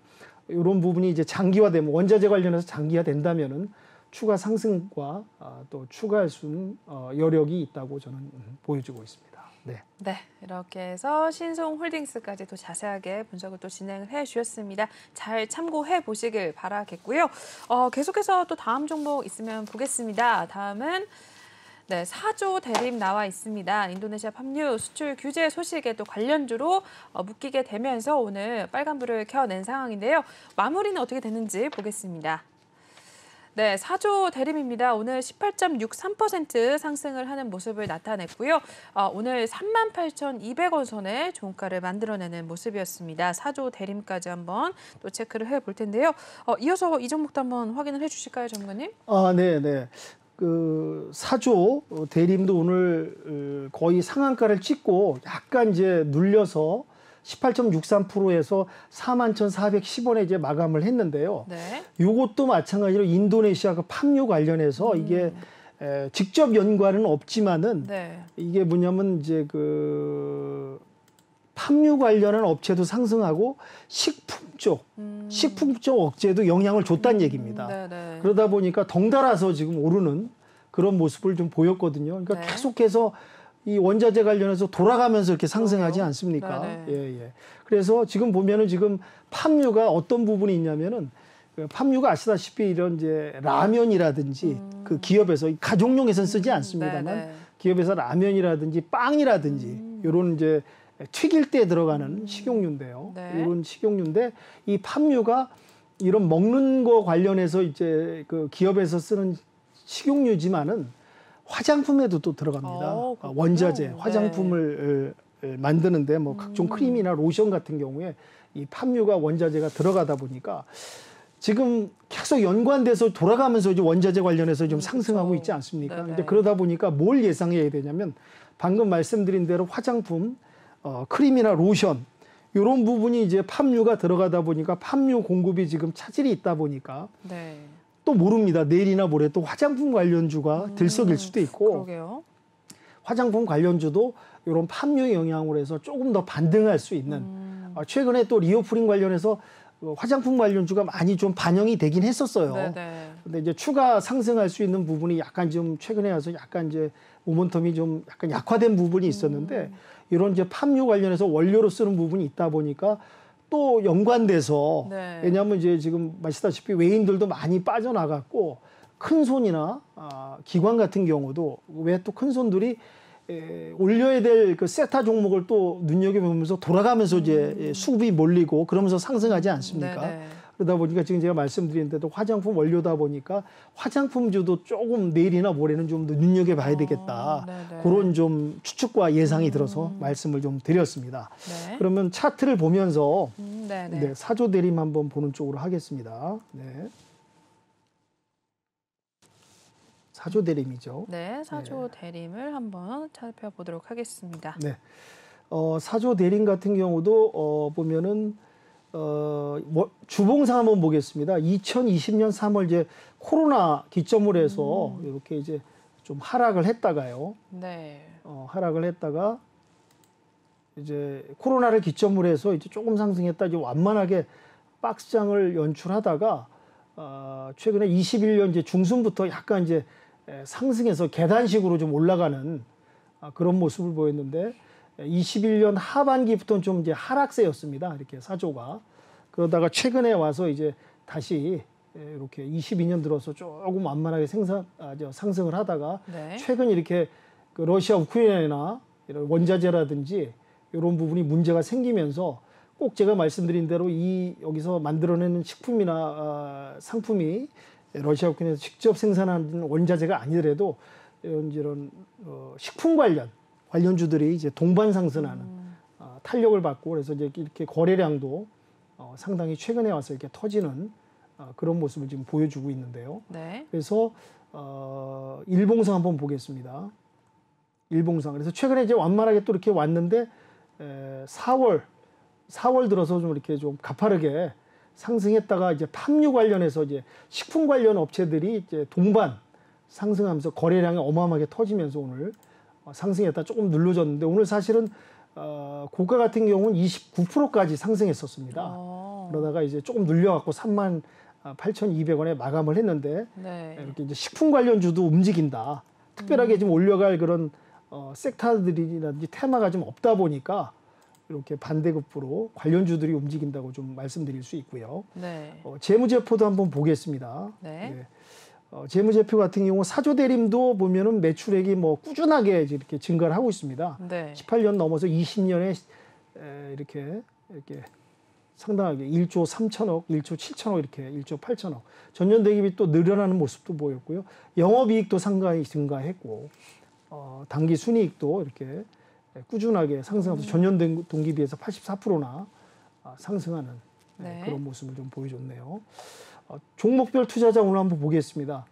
이런 부분이 이제 장기화되면 원자재 관련해서 장기화된다면은 추가 상승과 또 추가할 수 있는 여력이 있다고 저는 보여주고 있습니다. 네. 네, 이렇게 해서 신송홀딩스까지 또 자세하게 분석을 또 진행을 해주셨습니다. 잘 참고해 보시길 바라겠고요. 계속해서 또 다음 종목 있으면 보겠습니다. 다음은 네, 4조 대림 나와 있습니다. 인도네시아 팜유 수출 규제 소식에 또 관련주로 묶이게 되면서 오늘 빨간불을 켜낸 상황인데요. 마무리는 어떻게 됐는지 보겠습니다. 네, 4조 대림입니다. 오늘 18.63% 상승을 하는 모습을 나타냈고요. 오늘 38,200원 선의 종가를 만들어내는 모습이었습니다. 4조 대림까지 한번 또 체크를 해볼 텐데요. 이어서 이 종목도 한번 확인을 해주실까요, 전문가님? 네. 그 4조 대림도 오늘 거의 상한가를 찍고 약간 이제 눌려서 18.63%에서 41,410원에 이제 마감을 했는데요. 네. 이것도 마찬가지로 인도네시아 그 팜유 관련해서 이게 직접 연관은 없지만은 네. 이게 뭐냐면 이제 그 팜유 관련한 업체도 상승하고 식품 쪽 업체도 영향을 줬다는 얘기입니다. 네네. 그러다 보니까 덩달아서 지금 오르는 그런 모습을 좀 보였거든요. 그러니까 네. 계속해서 이 원자재 관련해서 돌아가면서 이렇게 상승하지 그럼요. 않습니까? 네네. 예. 그래서 지금 보면은 지금 팜유가 어떤 부분이 있냐면은 팜유가 아시다시피 이런 이제 라면이라든지 그 기업에서 가족용에서는 쓰지 않습니다만 네네. 기업에서 라면이라든지 빵이라든지 이런 이제 튀길 때 들어가는 식용유인데요. 네. 이런 식용유인데 이 팜유가 이런 먹는 거 관련해서 이제 그 기업에서 쓰는 식용유지만은 화장품에도 또 들어갑니다. 그렇군요. 원자재, 네. 화장품을 만드는데 뭐 각종 크림이나 로션 같은 경우에 이 팜유가 원자재가 들어가다 보니까 지금 계속 연관돼서 돌아가면서 이제 원자재 관련해서 좀 상승하고 있지 않습니까? 네네. 근데 그러다 보니까 뭘 예상해야 되냐면 방금 말씀드린 대로 화장품, 크림이나 로션 이런 부분이 이제 팜유가 들어가다 보니까 팜유 공급이 지금 차질이 있다 보니까 네. 또 모릅니다. 내일이나 모레 또 화장품 관련주가 들썩일 수도 있고 그러게요. 화장품 관련주도 이런 팜유의 영향으로 해서 조금 더 반등할 수 있는 최근에 또 리오프닝 관련해서 화장품 관련주가 많이 좀 반영이 되긴 했었어요. 네네. 근데 이제 추가 상승할 수 있는 부분이 약간 좀 최근에 와서 약간 이제 모멘텀이 좀 약간 약화된 부분이 있었는데 이런 이제 팜유 관련해서 원료로 쓰는 부분이 있다 보니까 또 연관돼서 네. 왜냐하면 이제 지금 마시다시피 외인들도 많이 빠져나갔고 큰 손이나 기관 같은 경우도 왜 또 큰 손들이 올려야 될 그 세타 종목을 또 눈여겨보면서 돌아가면서 이제 수급이 몰리고 그러면서 상승하지 않습니까? 네네. 그러다 보니까 지금 제가 말씀드린 대로 화장품 원료다 보니까 화장품주도 조금 내일이나 모레는 좀 더 눈여겨봐야 되겠다. 그런 좀 추측과 예상이 들어서 말씀을 좀 드렸습니다. 네. 그러면 차트를 보면서 네. 사조 대림 한번 보는 쪽으로 하겠습니다. 네. 사조 대림이죠. 네, 사조 대림을 한번 살펴보도록 하겠습니다. 네. 사조 대림 같은 경우도 보면은 주봉상 한번 보겠습니다. 2020년 3월 이제 코로나 기점으로 해서 이렇게 이제 좀 하락을 했다가요. 네. 하락을 했다가 이제 코로나를 기점으로 해서 이제 조금 상승했다 이제 완만하게 박스장을 연출하다가 최근에 21년 이제 중순부터 약간 이제 상승해서 계단식으로 좀 올라가는 그런 모습을 보였는데 21년 하반기부터는 좀 이제 하락세였습니다. 이렇게 사조가. 그러다가 최근에 와서 이제 다시 이렇게 22년 들어서 조금 완만하게 상승을 하다가 네. 최근 이렇게 그 러시아 우크라이나 이런 원자재라든지 이런 부분이 문제가 생기면서 꼭 제가 말씀드린 대로 여기서 만들어내는 식품이나 상품이 러시아 우크라이나에서 직접 생산하는 원자재가 아니더라도 이런 식품 관련주들이 이제 동반 상승하는 탄력을 받고 그래서 이제 이렇게 거래량도 상당히 최근에 와서 이렇게 터지는 그런 모습을 지금 보여주고 있는데요. 네. 그래서 일봉상 한번 보겠습니다. 일봉상. 그래서 최근에 이제 완만하게 또 이렇게 왔는데 4월 들어서 좀 이렇게 좀 가파르게 상승했다가 이제 팜유 관련해서 이제 식품 관련 업체들이 이제 동반 상승하면서 거래량이 어마어마하게 터지면서 오늘 상승했다 조금 눌러졌는데 오늘 사실은 고가 같은 경우는 29%까지 상승했었습니다. 그러다가 이제 조금 눌려갖고 38,200원에 마감을 했는데 네. 이렇게 이제 식품 관련주도 움직인다. 특별하게 좀 올려갈 그런 섹터들이라든지 테마가 좀 없다 보니까 이렇게 반대급부로 관련주들이 움직인다고 좀 말씀드릴 수 있고요. 네. 재무제표도 한번 보겠습니다. 네. 재무제표 같은 경우 사조대림도 보면은 매출액이 뭐 꾸준하게 이렇게 증가를 하고 있습니다. 네. 18년 넘어서 20년에 이렇게 상당하게 1조 3천억, 1조 7천억 이렇게 1조 8천억. 전년 대비 또 늘어나는 모습도 보였고요. 영업이익도 상당히 증가했고 당기 순이익도 이렇게 꾸준하게 상승하면서 전년 동기 비해서 84%나 상승하는 네. 그런 모습을 좀 보여줬네요. 종목별 투자자 오늘 한번 보겠습니다.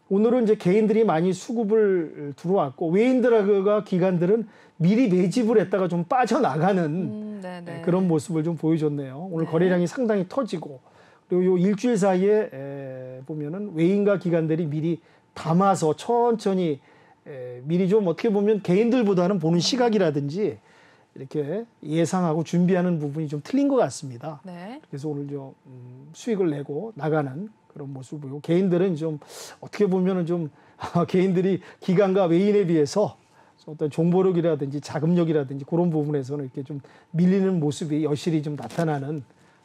오늘은 이제 개인들이 많이 수급을 들어왔고 외인들과 기관들은 미리 매집을 했다가 좀 빠져나가는 그런 모습을 좀 보여줬네요. 오늘 거래량이 상당히 터지고 그리고 요 일주일 사이에 보면은 외인과 기관들이 미리 담아서 천천히 미리 좀 어떻게 보면 개인들보다는 보는 시각이라든지 이렇게 예상하고 준비하는 부분이 좀 틀린 것 같습니다. 네. 그래서 오늘 좀 수익을 내고 나가는 그런 모습을 보이고 개인들은 좀 어떻게 보면은 좀 개인들이 기관과 외인에 비해서 어떤 정보력이라든지 자금력이라든지 그런 부분에서는 이렇게 좀 밀리는 모습이 여실히 좀 나타나는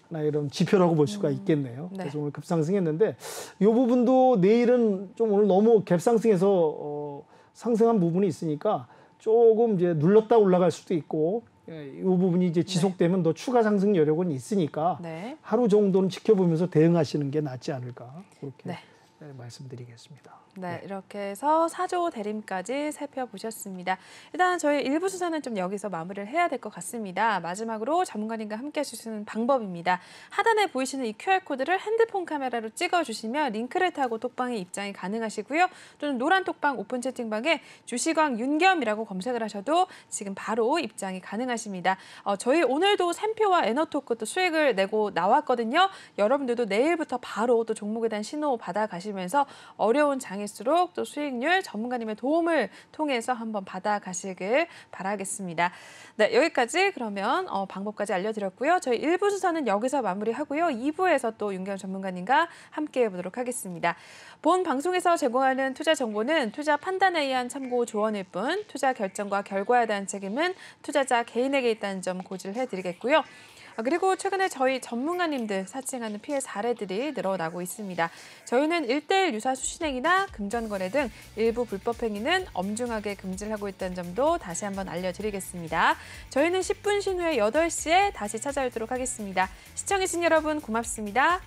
하나의 이런 지표라고 볼 수가 있겠네요. 네. 그래서 오늘 급상승했는데 이 부분도 내일은 좀 오늘 너무 갭상승해서 상승한 부분이 있으니까 조금 이제 눌렀다 올라갈 수도 있고 이 부분이 이제 지속되면 더 추가 상승 여력은 있으니까 하루 정도는 지켜보면서 대응하시는 게 낫지 않을까 그렇게 말씀드리겠습니다. 네, 이렇게 해서 사조 대림까지 살펴보셨습니다. 일단 저희 일부 수사는 좀 여기서 마무리를 해야 될 것 같습니다. 마지막으로 전문가님과 함께 해주시는 방법입니다. 하단에 보이시는 이 QR코드를 핸드폰 카메라로 찍어주시면 링크를 타고 톡방에 입장이 가능하시고요. 또는 노란 톡방 오픈 채팅방에 주시광 윤겸이라고 검색을 하셔도 지금 바로 입장이 가능하십니다. 저희 오늘도 샘표와 에너토크 또 수익을 내고 나왔거든요. 여러분들도 내일부터 바로 또 종목에 대한 신호 받아가시면서 어려운 장일수록 또 수익률 전문가님의 도움을 통해서 한번 받아가시길 바라겠습니다. 네, 여기까지 그러면 방법까지 알려드렸고요. 저희 1부 순서는 여기서 마무리하고요. 2부에서 또 윤겸 전문가님과 함께 해보도록 하겠습니다. 본 방송에서 제공하는 투자 정보는 투자 판단에 의한 참고 조언일 뿐 투자 결정과 결과에 대한 책임은 투자자 개인에게 있다는 점 고지를 해드리겠고요. 그리고 최근에 저희 전문가님들 사칭하는 피해 사례들이 늘어나고 있습니다. 저희는 1:1 유사 수신행위나 금전거래 등 일부 불법 행위는 엄중하게 금지를 하고 있다는 점도 다시 한번 알려드리겠습니다. 저희는 10분 쉰 후에 8시에 다시 찾아뵙도록 하겠습니다. 시청해주신 여러분 고맙습니다.